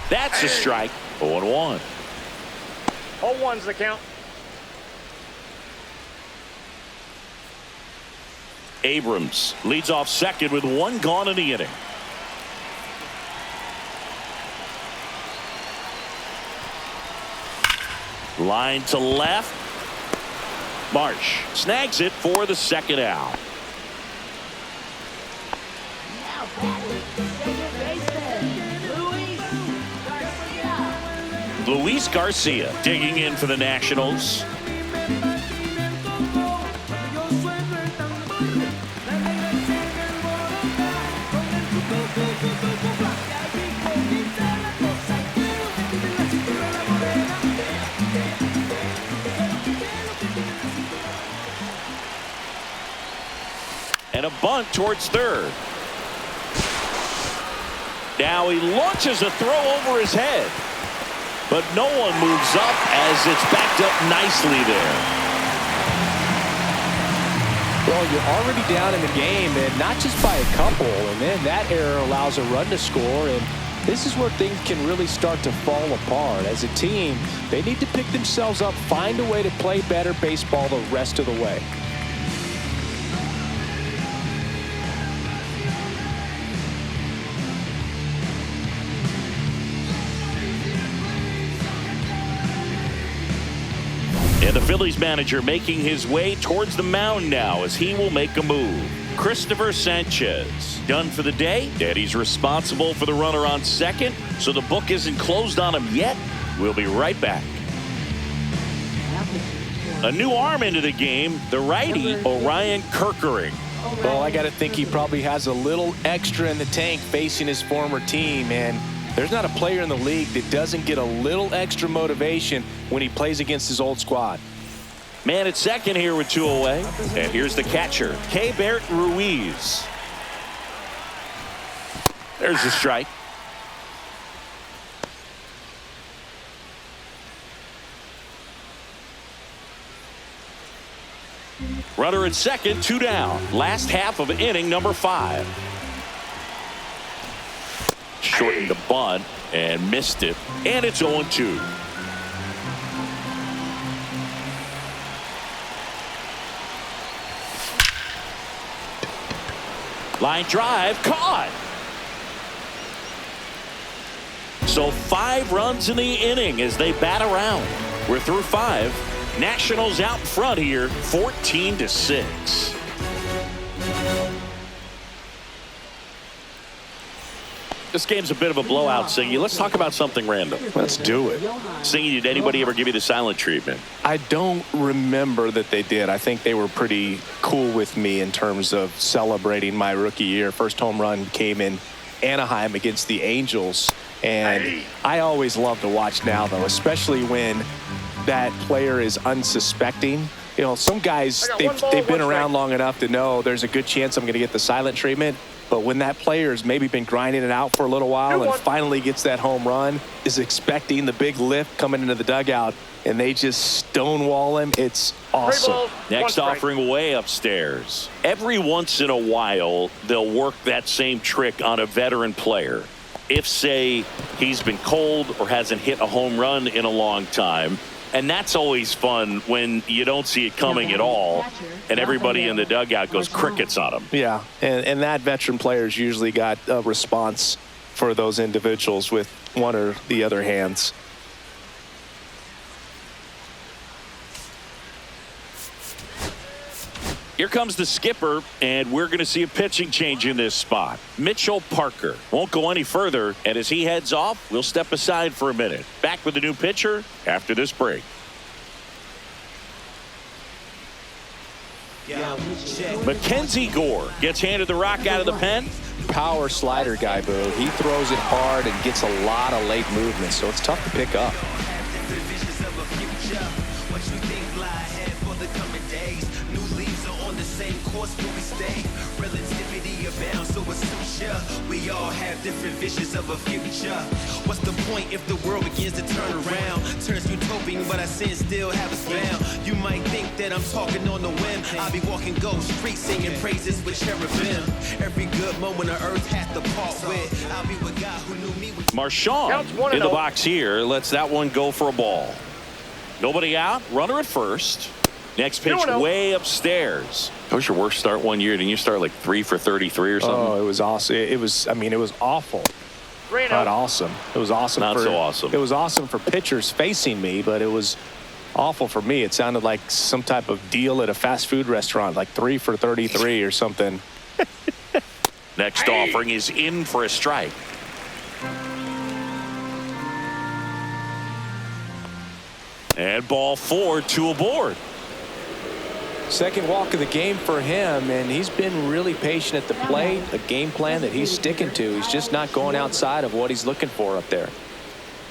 That's a strike. 0-1. 0-1's the count. Abrams leads off second with one gone in the inning. Line to left. Marsh snags it for the second out. Now batting, second baseman, Luis Garcia digging in for the Nationals. And a bunt towards third. Now he launches a throw over his head. But no one moves up as it's backed up nicely there. Well, you're already down in the game, and not just by a couple. And then that error allows a run to score. And this is where things can really start to fall apart. As a team, they need to pick themselves up, find a way to play better baseball the rest of the way. And the Phillies manager making his way towards the mound now as he will make a move. Christopher Sanchez done for the day, and he's responsible for the runner on second, so the book isn't closed on him yet. We'll be right back. A new arm into the game, the righty Orion Kerkering. Well, I got to think he probably has a little extra in the tank facing his former team, and there's not a player in the league that doesn't get a little extra motivation when he plays against his old squad. Man at second here with two away. And here's the catcher, Keibert Ruiz. There's the strike. Runner at second, two down. Last half of inning number 5. Shortened the bunt and missed it. And it's 0-2. Line drive caught. So 5 runs in the inning as they bat around. We're through 5. Nationals out in front here, 14-6. This game's a bit of a blowout, Singy. Let's talk about something random. Let's do it. Singy, did anybody ever give you the silent treatment? I don't remember that they did. I think they were pretty cool with me in terms of celebrating my rookie year. First home run came in Anaheim against the Angels. And I always love to watch now, though, especially when that player is unsuspecting. You know, some guys, they've been around long enough to know there's a good chance I'm going to get the silent treatment. But when that player's maybe been grinding it out for a little while and finally gets that home run, is expecting the big lift coming into the dugout, and they just stonewall him, it's awesome. Next offering way upstairs. Every once in a while, they'll work that same trick on a veteran player. If, say, he's been cold or hasn't hit a home run in a long time. And that's always fun when you don't see it coming at all, and everybody in the dugout goes crickets on them. Yeah, and that veteran player's usually got a response for those individuals with one or the other hands. Here comes the skipper, and we're going to see a pitching change in this spot. Mitchell Parker won't go any further, and as he heads off, we'll step aside for a minute. Back with the new pitcher after this break. Mackenzie Gore gets handed the rock out of the pen. Power slider guy, Boo. He throws it hard and gets a lot of late movement, so it's tough to pick up. We all have different visions of a future. What's the point if the world begins to turn around? Turns utopian, but I sin still have us bound. You might think that I'm talking on the whim. I'll be walking ghost streets singing praises with cherubim. Every good moment on earth has to part with. I'll be with God who knew me. Marchand in the box here lets that one go for a ball. Nobody out, runner at first. Next pitch way upstairs. That was your worst start one year. Didn't you start like 3 for 33 or something? Oh, it was awesome. It was awful. Not awesome. It was awesome. Not so awesome. It was awesome for pitchers facing me, but it was awful for me. It sounded like some type of deal at a fast food restaurant, like 3 for 33 or something. Next offering is in for a strike. And ball 4, 2 aboard. Second walk of the game for him, and he's been really patient at the plate. A game plan that he's sticking to. He's just not going outside of what he's looking for up there.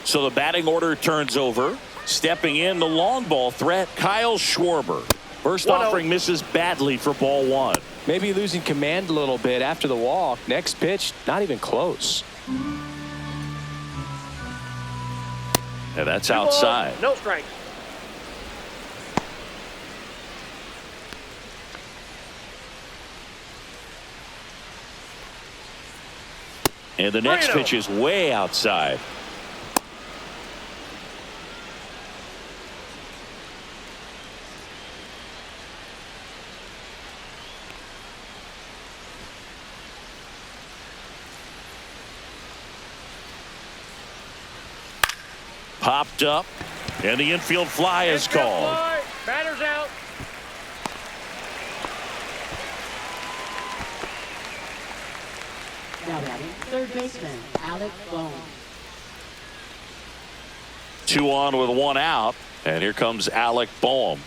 So the batting order turns over. Stepping in, the long ball threat, Kyle Schwarber. First offering misses badly for ball 1. Maybe losing command a little bit after the walk. Next pitch, not even close. Yeah, that's outside. No strikes. And the next pitch is way outside. Popped up, and the infield fly is called. Batter's out. Now batting, third baseman, Alec Bohm. 2 on with 1 out, and here comes Alec Bohm.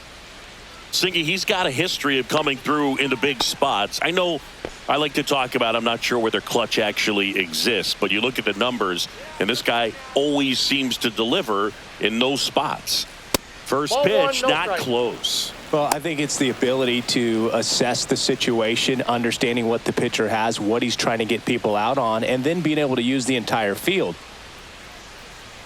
Singy, he's got a history of coming through into big spots. I know I like to talk about, I'm not sure whether clutch actually exists, but you look at the numbers, and this guy always seems to deliver in those spots. First pitch, not close. Well, I think it's the ability to assess the situation, understanding what the pitcher has, what he's trying to get people out on, and then being able to use the entire field.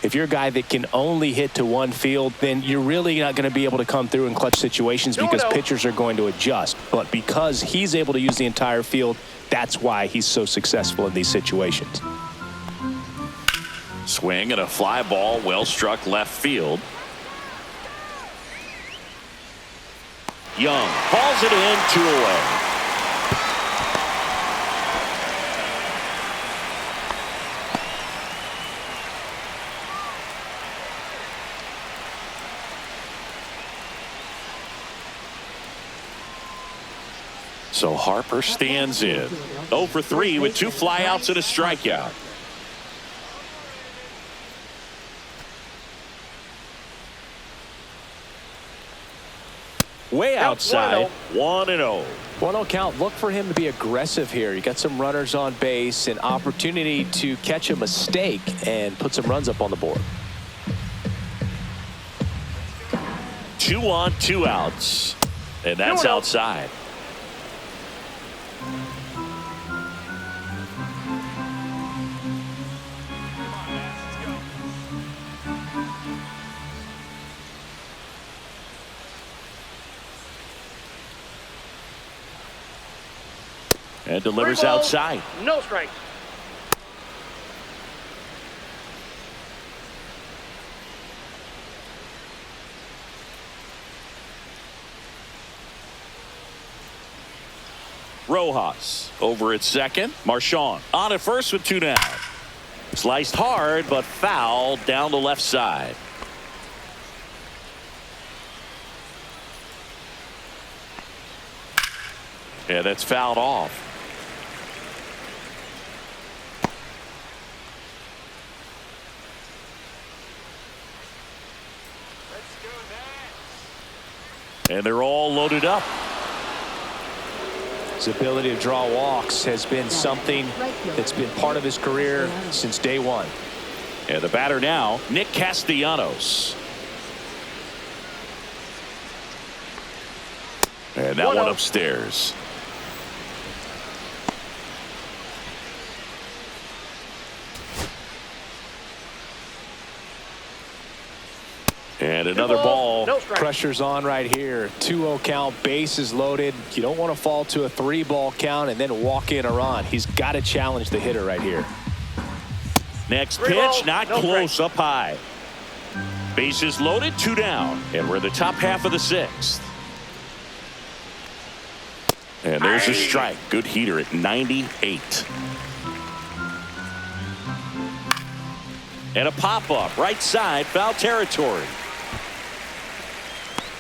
If you're a guy that can only hit to one field, then you're really not going to be able to come through in clutch situations because pitchers are going to adjust. But because he's able to use the entire field, that's why he's so successful in these situations. Swing and a fly ball, well struck left field. Young hauls it in, 2 away. So Harper stands in. 0 for 3 with 2 flyouts and a strikeout. Way outside, 1-0. 1-0 count. Look for him to be aggressive here. You got some runners on base, an opportunity to catch a mistake and put some runs up on the board. 2 on, 2 outs, and that's outside. And delivers outside. No strikes. Rojas over at second. Marchand on at first with 2 down. Sliced hard, but fouled down the left side. Yeah, that's fouled off. And they're all loaded up. His ability to draw walks has been something that's been part of his career since day one. And the batter now, Nick Castellanos. And that one upstairs. And another ball. No strike. Pressure's on right here. 2-0 count, bases loaded. You don't want to fall to a 3-ball count and then walk in a run. He's got to challenge the hitter right here. Next 3 pitch, balls, not no close, strike. up high. Bases loaded, 2 down. And we're in the top half of the 6th. And there's a strike. Good heater at 98. And a pop-up, right side, foul territory.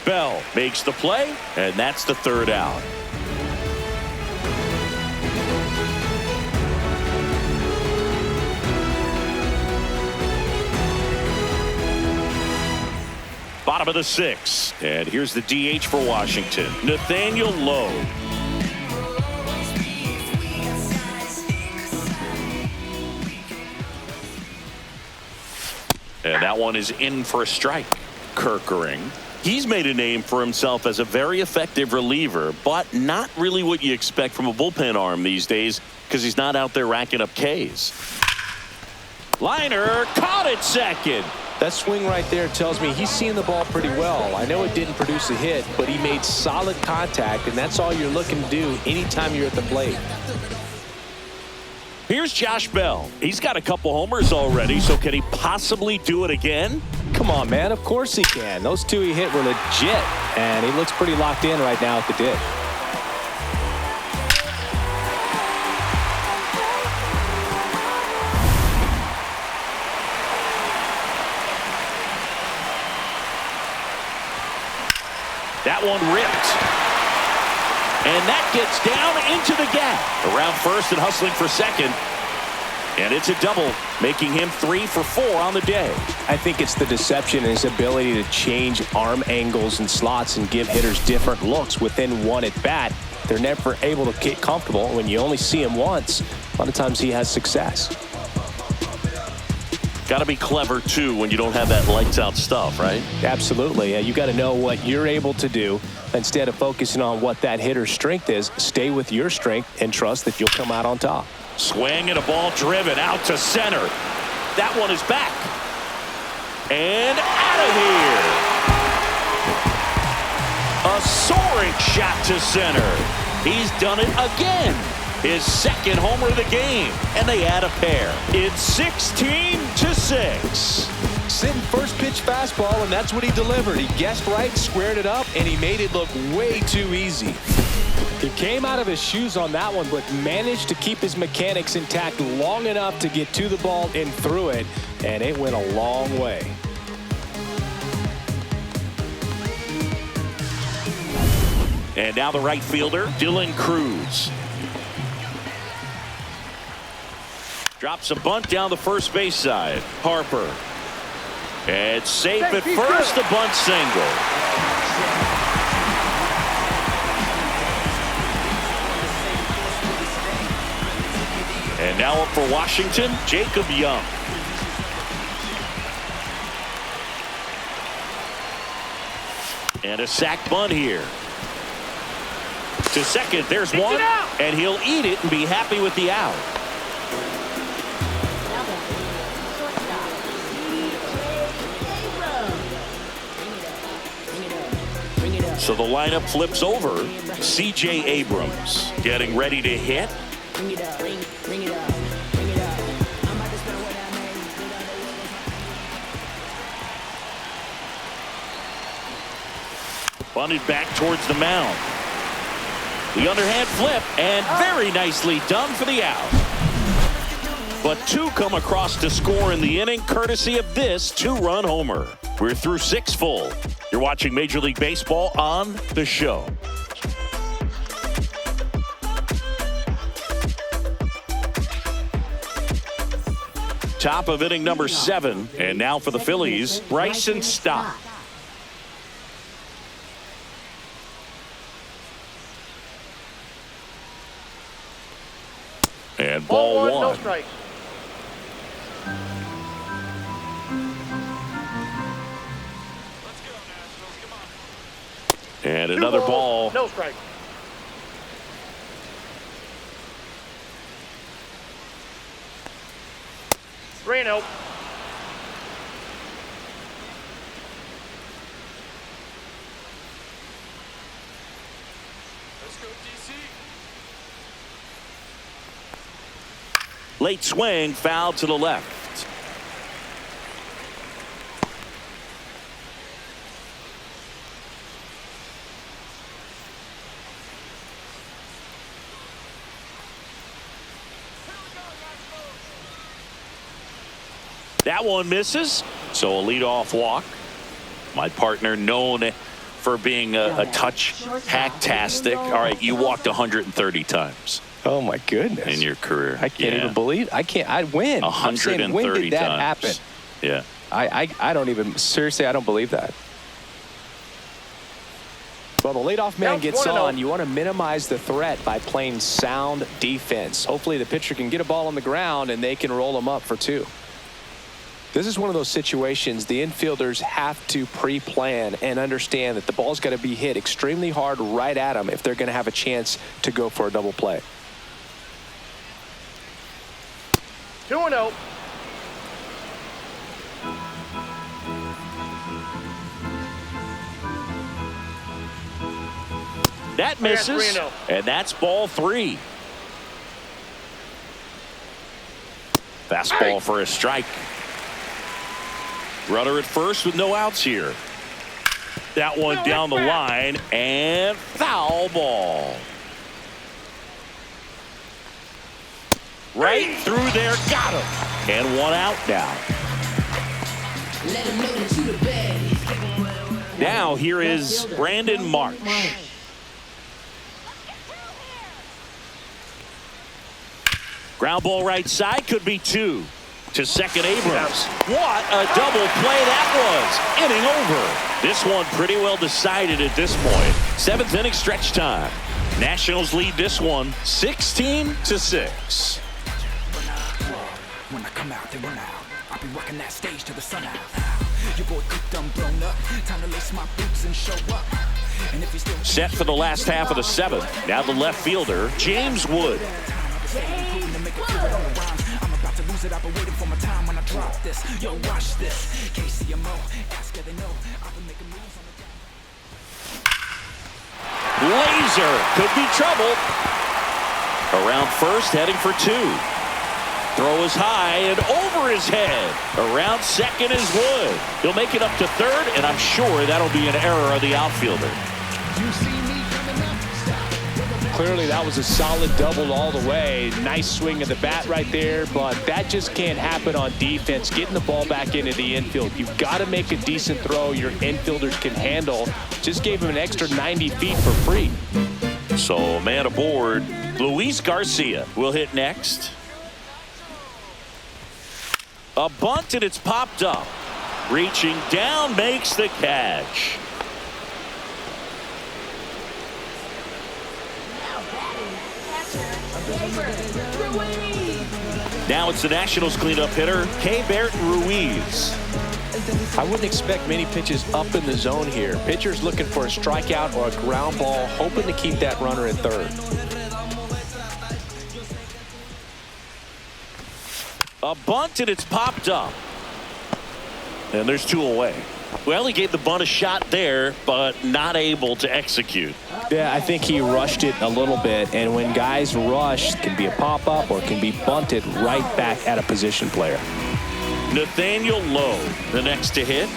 Bell makes the play, and that's the 3rd out. Bottom of the 6th. And here's the DH for Washington, Nathaniel Lowe. And that one is in for a strike. Kirkering. He's made a name for himself as a very effective reliever, but not really what you expect from a bullpen arm these days because he's not out there racking up Ks. Liner caught at second. That swing right there tells me he's seeing the ball pretty well. I know it didn't produce a hit, but he made solid contact, and that's all you're looking to do anytime you're at the plate. Here's Josh Bell. He's got a couple homers already, so can he possibly do it again? Come on, man. Of course he can. Those 2 he hit were legit, and he looks pretty locked in right now at the dish. That one ripped. And that gets down into the gap. Around first and hustling for second. And it's a double, making him 3 for 4 on the day. I think it's the deception and his ability to change arm angles and slots and give hitters different looks within one at bat. They're never able to get comfortable. When you only see him once, a lot of times he has success. Got to be clever, too, when you don't have that lights-out stuff, right? Absolutely. You got to know what you're able to do. Instead of focusing on what that hitter's strength is, stay with your strength and trust that you'll come out on top. Swing and a ball driven out to center. That one is back. And out of here. A soaring shot to center. He's done it again. His 2nd homer of the game. And they add a pair. It's 16-6. Sitting first pitch fastball, and that's what he delivered. He guessed right, squared it up, and he made it look way too easy. He came out of his shoes on that one, but managed to keep his mechanics intact long enough to get to the ball and through it, and it went a long way. And now the right fielder, Dylan Cruz. Drops a bunt down the first base side. Harper. And safe at first, the bunt single. And now up for Washington, Jacob Young. And a sac bunt here. To second, there's one, and he'll eat it and be happy with the out. So the lineup flips over. C.J. Abrams getting ready to hit. Bring it up, bring it up, bring it up. I'm about to spend what I made. Bunted back towards the mound. The underhand flip, and very nicely done for the out. But 2 come across to score in the inning, courtesy of this 2-run homer. We're through 6 full. You're watching Major League Baseball on The Show. Top of inning number 7. And now for the Phillies, Bryson Stott. Ball 1, one. no strikes. And 2 another balls, ball. no strikes. Three and out. Late swing, foul to the left. That one misses, so a leadoff walk. My partner, known for being a touch hacktastic. All right, you walked 130 times. Oh my goodness! In your career, I can't even believe. I can't. I win. 130 when did that times. happen? Yeah. I don't even seriously. I don't believe that. Well, the leadoff man gets on. You want to minimize the threat by playing sound defense. Hopefully, the pitcher can get a ball on the ground and they can roll them up for 2. This is one of those situations the infielders have to pre-plan and understand that the ball's got to be hit extremely hard right at them if they're going to have a chance to go for a double play. 2-0. That misses, and that's ball 3. Fastball for a strike. Runner at first with no outs here. That one down the line, and foul ball. Right through there, got him. And 1 out now. Now here is Brandon March. Ground ball right side, could be 2. To second, Abrams. What a double play that was. Inning over. This one pretty well decided at this point. 7th inning stretch time. Nationals lead this one 16-6. When I come out, they run out. I'll be rocking that stage to the sun out. Your boy cooked, I'm blown up. Time to lace my boots and show up. And if you still set for the last half of the 7th. Now the left fielder, James Wood. It. I've been waiting for my time when I drop this. Yo, watch this. KCMO, ask they know. I've been making moves on the Laser could be trouble. Around first, heading for 2. Throw is high and over his head. Around second is Wood. He'll make it up to 3rd, and I'm sure that'll be an error of the outfielder. You see me coming up. Clearly, that was a solid double all the way. Nice swing of the bat right there, but that just can't happen on defense. Getting the ball back into the infield. You've got to make a decent throw your infielders can handle. Just gave him an extra 90 feet for free. So, man aboard. Luis Garcia will hit next. A bunt, and it's popped up. Reaching down, makes the catch. Now it's the Nationals cleanup hitter, Keibert Ruiz. I wouldn't expect many pitches up in the zone here. Pitcher's looking for a strikeout or a ground ball, hoping to keep that runner at 3rd. A bunt, and it's popped up. And there's 2 away. Well, he gave the bunt a shot there, but not able to execute. Yeah, I think he rushed it a little bit, and when guys rush, it can be a pop-up or it can be bunted right back at a position player. Nathaniel Lowe, the next to hit.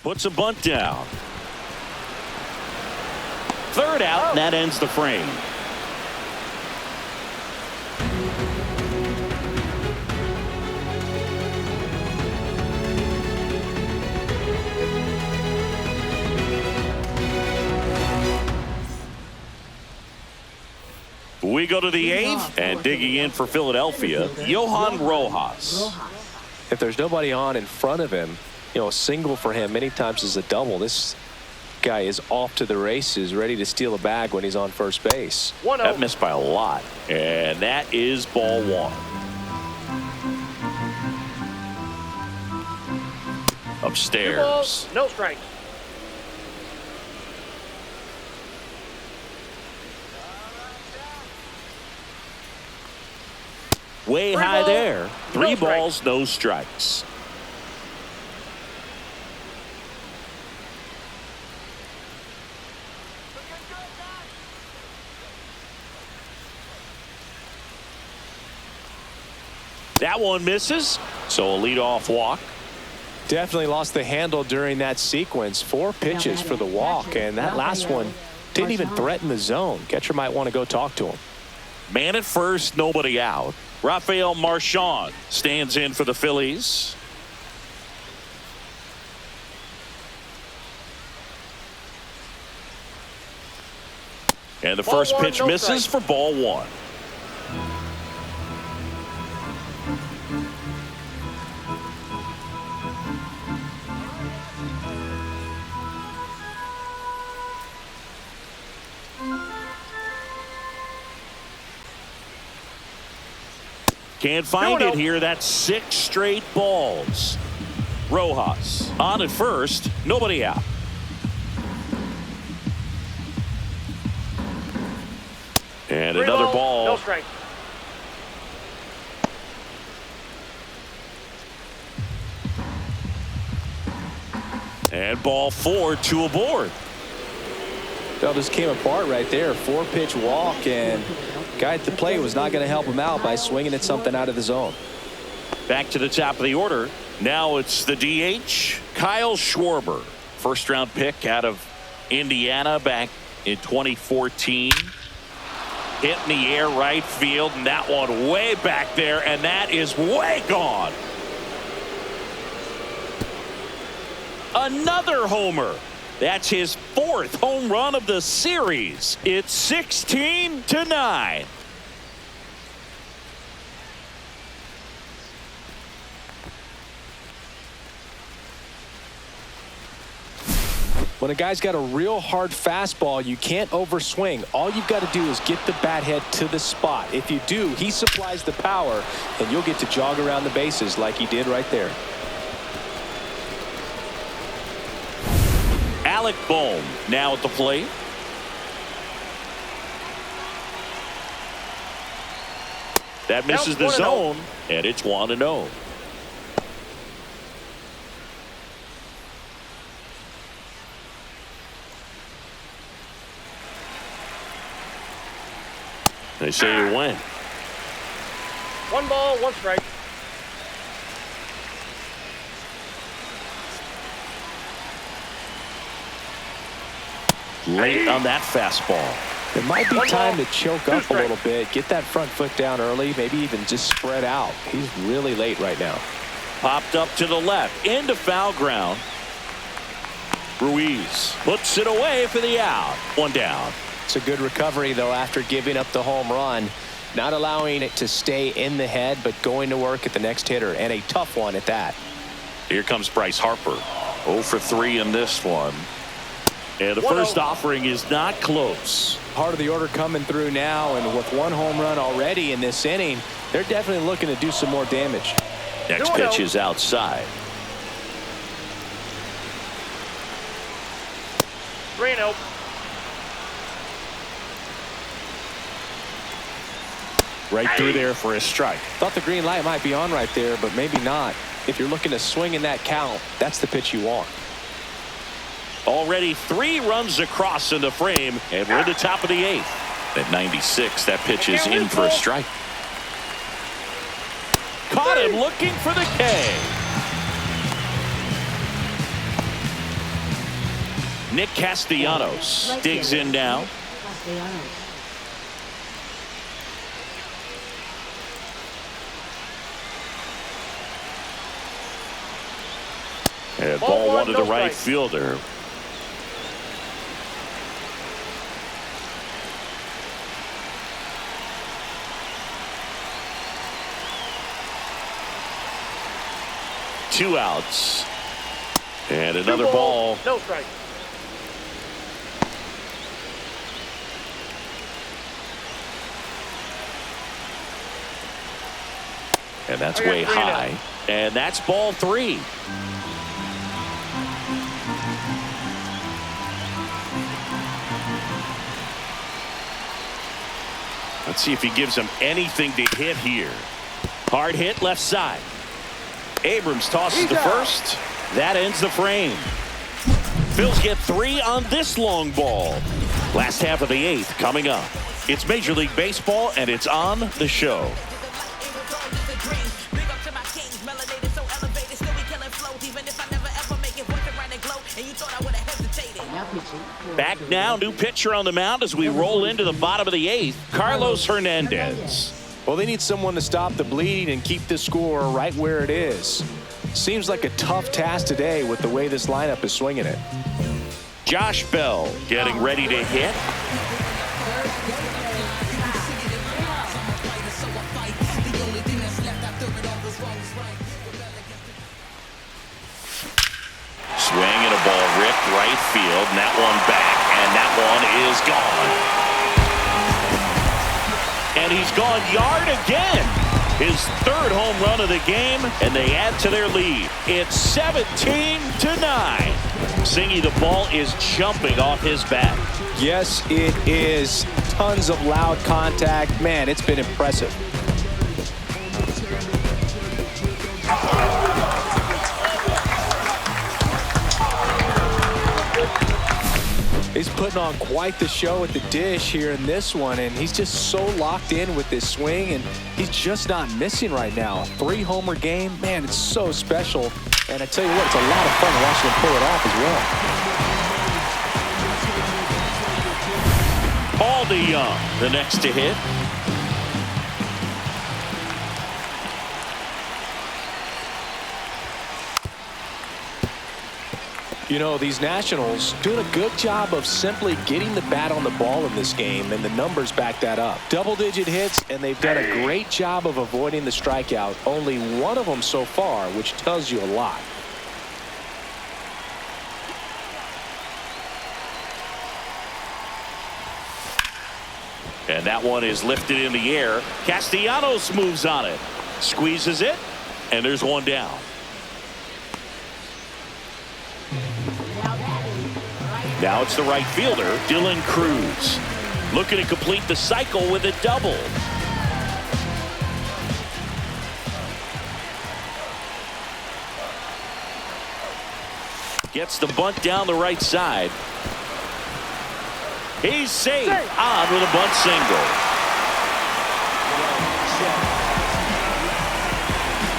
Puts a bunt down. 3rd out, and that ends the frame. We go to the 8th, and digging in for Philadelphia, Johan Rojas. If there's nobody on in front of him, you know, a single for him many times is a double. This guy is off to the races, ready to steal a bag when he's on first base. That missed by a lot, and that is ball one. Upstairs. 2 balls, no strikes. Way high there. 3 balls, no strikes. That one misses, so a leadoff walk. Definitely lost the handle during that sequence. 4 pitches for the walk, and that last one didn't even threaten the zone. Catcher might want to go talk to him. Man at first, nobody out. Rafael Marchand stands in for the Phillies. And the first pitch misses for ball one. Can't find it here. That's 6 straight balls. Rojas on at first, nobody out. And another ball. No strike. And ball 4, 2 aboard. That just came apart right there. 4-pitch walk, and guy at the plate was not going to help him out by swinging at something out of the zone. Back to the top of the order. Now it's the DH, Kyle Schwarber. First-round pick out of Indiana back in 2014. Hit in the air right field, and that one way back there, and that is way gone. Another homer. That's his 4th home run of the series. It's 16-9. When a guy's got a real hard fastball, you can't overswing. All you've got to do is get the bat head to the spot. If you do, he supplies the power, and you'll get to jog around the bases like he did right there. Alec Bohm now at the plate. That misses the zone, and it's 1-0. They say you win. 1 ball, 1 strike. Late on that fastball. It might be time to choke up a little bit, get that front foot down early, maybe even just spread out. He's really late right now. Popped up to the left, into foul ground. Ruiz puts it away for the out. 1 down. It's a good recovery, though, after giving up the home run. Not allowing it to stay in the head, but going to work at the next hitter, and a tough one at that. Here comes Bryce Harper. 0 for 3 in this one. And the first offering is not close. Part of the order coming through now, and with 1 home run already in this inning, they're definitely looking to do some more damage. Next pitch is outside. 3-0. Right through there for a strike. Thought the green light might be on right there, but maybe not. If you're looking to swing in that count, that's the pitch you want. Already 3 runs across in the frame, and we're at the top of the 8th. At 96, that pitch is in for a strike. Caught him looking for the K. Nick Castellanos digs in now. And ball 1 to the right fielder. 2 outs. And 2 another ball. No strike. And that's way high. And that's ball 3. Let's see if he gives him anything to hit here. Hard hit left side. Abrams tosses to first. That ends the frame. Phils get 3 on this long ball. Last half of the 8th coming up. It's Major League Baseball, and it's on the show. Back now, new pitcher on the mound as we roll into the bottom of the 8th, Carlos Hernandez. Well, they need someone to stop the bleeding and keep the score right where it is. Seems like a tough task today with the way this lineup is swinging it. Josh Bell getting ready to hit. Swing and a ball ripped right field, and that one back, and that one is gone. And he's gone yard again. His 3rd home run of the game, and they add to their lead. It's 17-9. Singy, the ball is jumping off his bat. Yes, it is. Tons of loud contact. Man, it's been impressive. He's putting on quite the show at the dish here in this one, and he's just so locked in with this swing, and he's just not missing right now. A 3-homer game, man, it's so special. And I tell you what, it's a lot of fun watching him pull it off as well. Paul DeYoung, the next to hit. You know, these Nationals doing a good job of simply getting the bat on the ball in this game, and the numbers back that up. Double-digit hits, and they've done a great job of avoiding the strikeout. Only one of them so far, which tells you a lot. And that one is lifted in the air. Castellanos moves on it. Squeezes it, and there's one down. Now it's the right fielder, Dylan Cruz. Looking to complete the cycle with a double. Gets the bunt down the right side. He's safe. On with a bunt single.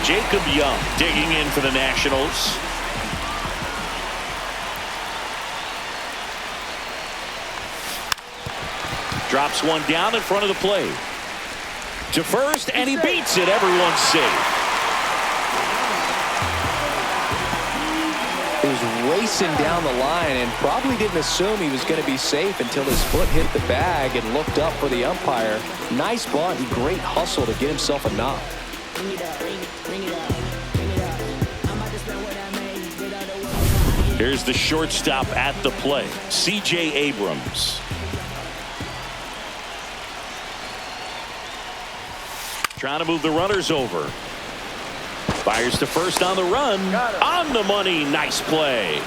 Jacob Young digging in for the Nationals. Drops one down in front of the plate. To first, and he beats it. Everyone's safe. He was racing down the line and probably didn't assume he was going to be safe until his foot hit the bag and looked up for the umpire. Nice bunt and great hustle to get himself a knock. Here's the shortstop at the plate, C.J. Abrams. Trying to move the runners over. Fires to first on the run. On the money. Nice play.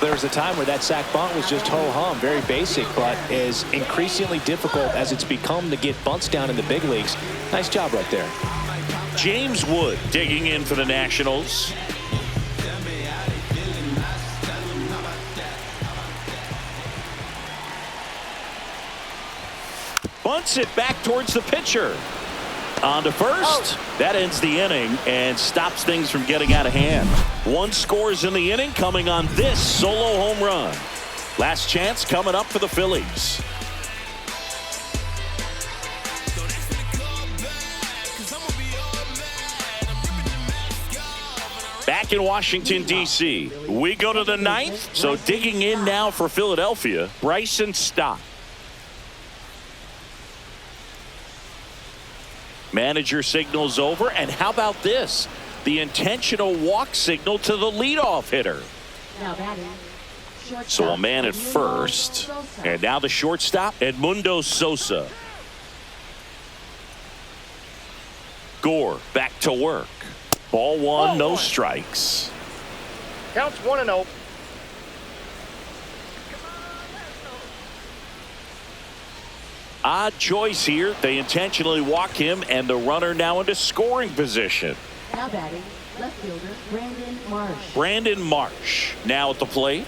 There was a time where that sac bunt was just ho-hum, very basic, but is increasingly difficult as it's become to get bunts down in the big leagues. Nice job right there. James Wood digging in for the Nationals. Bunts it back towards the pitcher. On to first. That ends the inning and stops things from getting out of hand. 1 scores in the inning coming on this solo home run. Last chance coming up for the Phillies. Back in Washington, D.C. We go to the 9th. So digging in now for Philadelphia, Bryson Stott. Manager signals over, and how about this? The intentional walk signal to the leadoff hitter. Now batting. So a man at first. And now the shortstop, Edmundo Sosa. Gore back to work. Ball one, no strikes. Counts 1-0. Odd choice here. They intentionally walk him, and the runner now into scoring position. Now batting. Left fielder Brandon Marsh. Brandon Marsh now at the plate.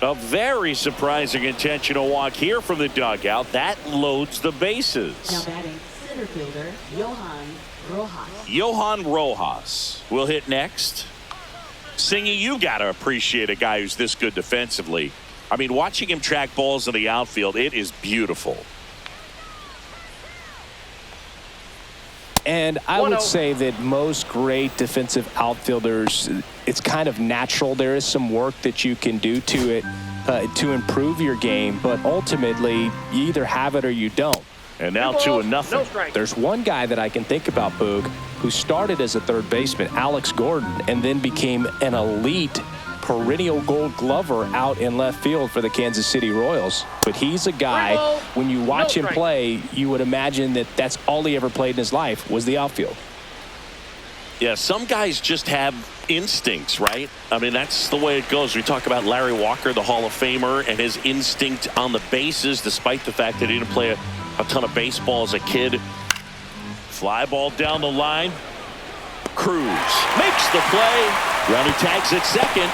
A very surprising intentional walk here from the dugout. That loads the bases. Now batting. Center fielder Johan Rojas. Johan Rojas will hit next. Singy, you got to appreciate a guy who's this good defensively. I mean, watching him track balls in the outfield, it is beautiful. And I would say that most great defensive outfielders, it's kind of natural. There is some work that you can do to it to improve your game, but ultimately you either have it or you don't. And now 2-0. There's one guy that I can think about, Boog, who started as a third baseman, Alex Gordon, and then became an elite perennial Gold Glover out in left field for the Kansas City Royals. But he's a guy, when you watch him play, you would imagine that that's all he ever played in his life was the outfield. Yeah, some guys just have instincts, right? I mean, that's the way it goes. We talk about Larry Walker, the Hall of Famer, and his instinct on the bases, despite the fact that he didn't play a ton of baseball as a kid. Fly ball down the line. Cruz makes the play. Runner tags at second.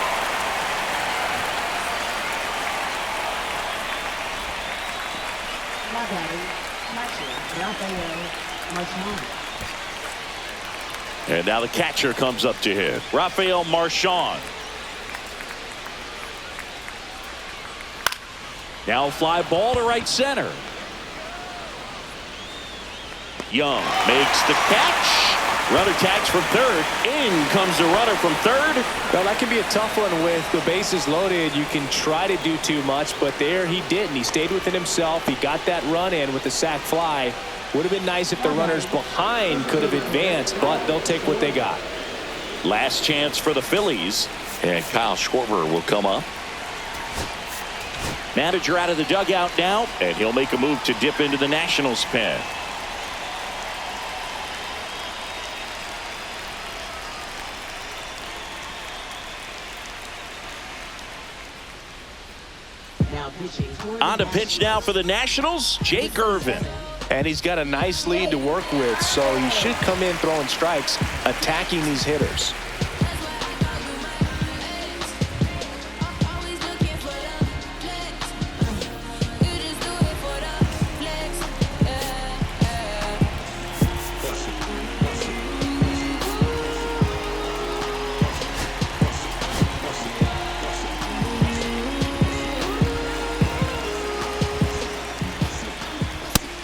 Now batting. Catcher Rafael Marchand. And now the catcher comes up to hit. Rafael Marchand. Now a fly ball to right center. Young makes the catch. Runner tags from third. In comes the runner from third. Well, that can be a tough one with the bases loaded. You can try to do too much, but there he didn't. He stayed within himself. He got that run in with the sac fly. Would have been nice if the runners behind could have advanced, but they'll take what they got. Last chance for the Phillies. And Kyle Schwarber will come up. Manager out of the dugout now, and he'll make a move to dip into the Nationals pen. On to pitch now for the Nationals, Jake Irvin. And he's got a nice lead to work with, so he should come in throwing strikes, attacking these hitters.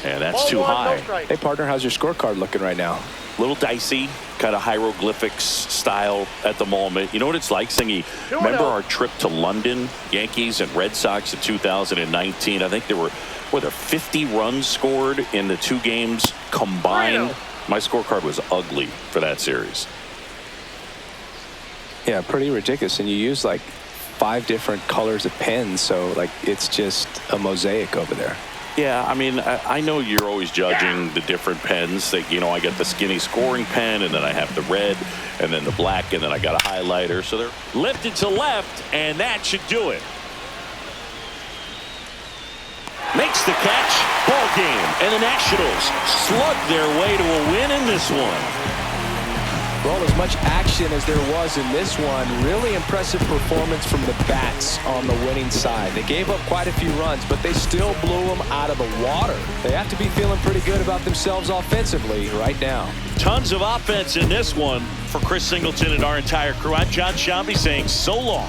And that's too high. Hey, partner, how's your scorecard looking right now? A little dicey, kind of hieroglyphics style at the moment. You know what it's like, Singy? Remember our trip to London, Yankees and Red Sox in 2019? I think there were 50 runs scored in the two games combined. My scorecard was ugly for that series. Yeah, pretty ridiculous. And you use like 5 different colors of pens, so like it's just a mosaic over there. Yeah, I mean, I know you're always judging the different pens. That, you know, I get the skinny scoring pen, and then I have the red, and then the black, and then I got a highlighter. So they're lifted to left, and that should do it. Makes the catch. Ball game. And the Nationals slug their way to a win in this one. Well, as much action as there was in this one, really impressive performance from the bats on the winning side. They gave up quite a few runs, but they still blew them out of the water. They have to be feeling pretty good about themselves offensively right now. Tons of offense in this one for Chris Singleton and our entire crew. I'm John Shambi saying so long.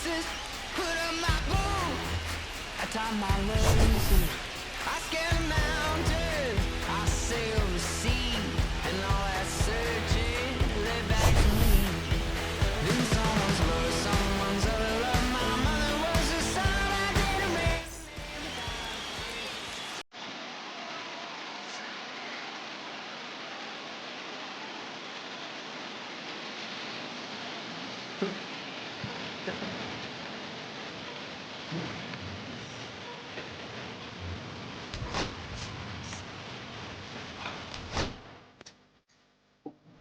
pieces, put up my boom, I tie my laces. I scale a mountain, I sail the sea, and all that searching led back to me. Then someone's love, someone's other love. My mother was the son I didn't raise.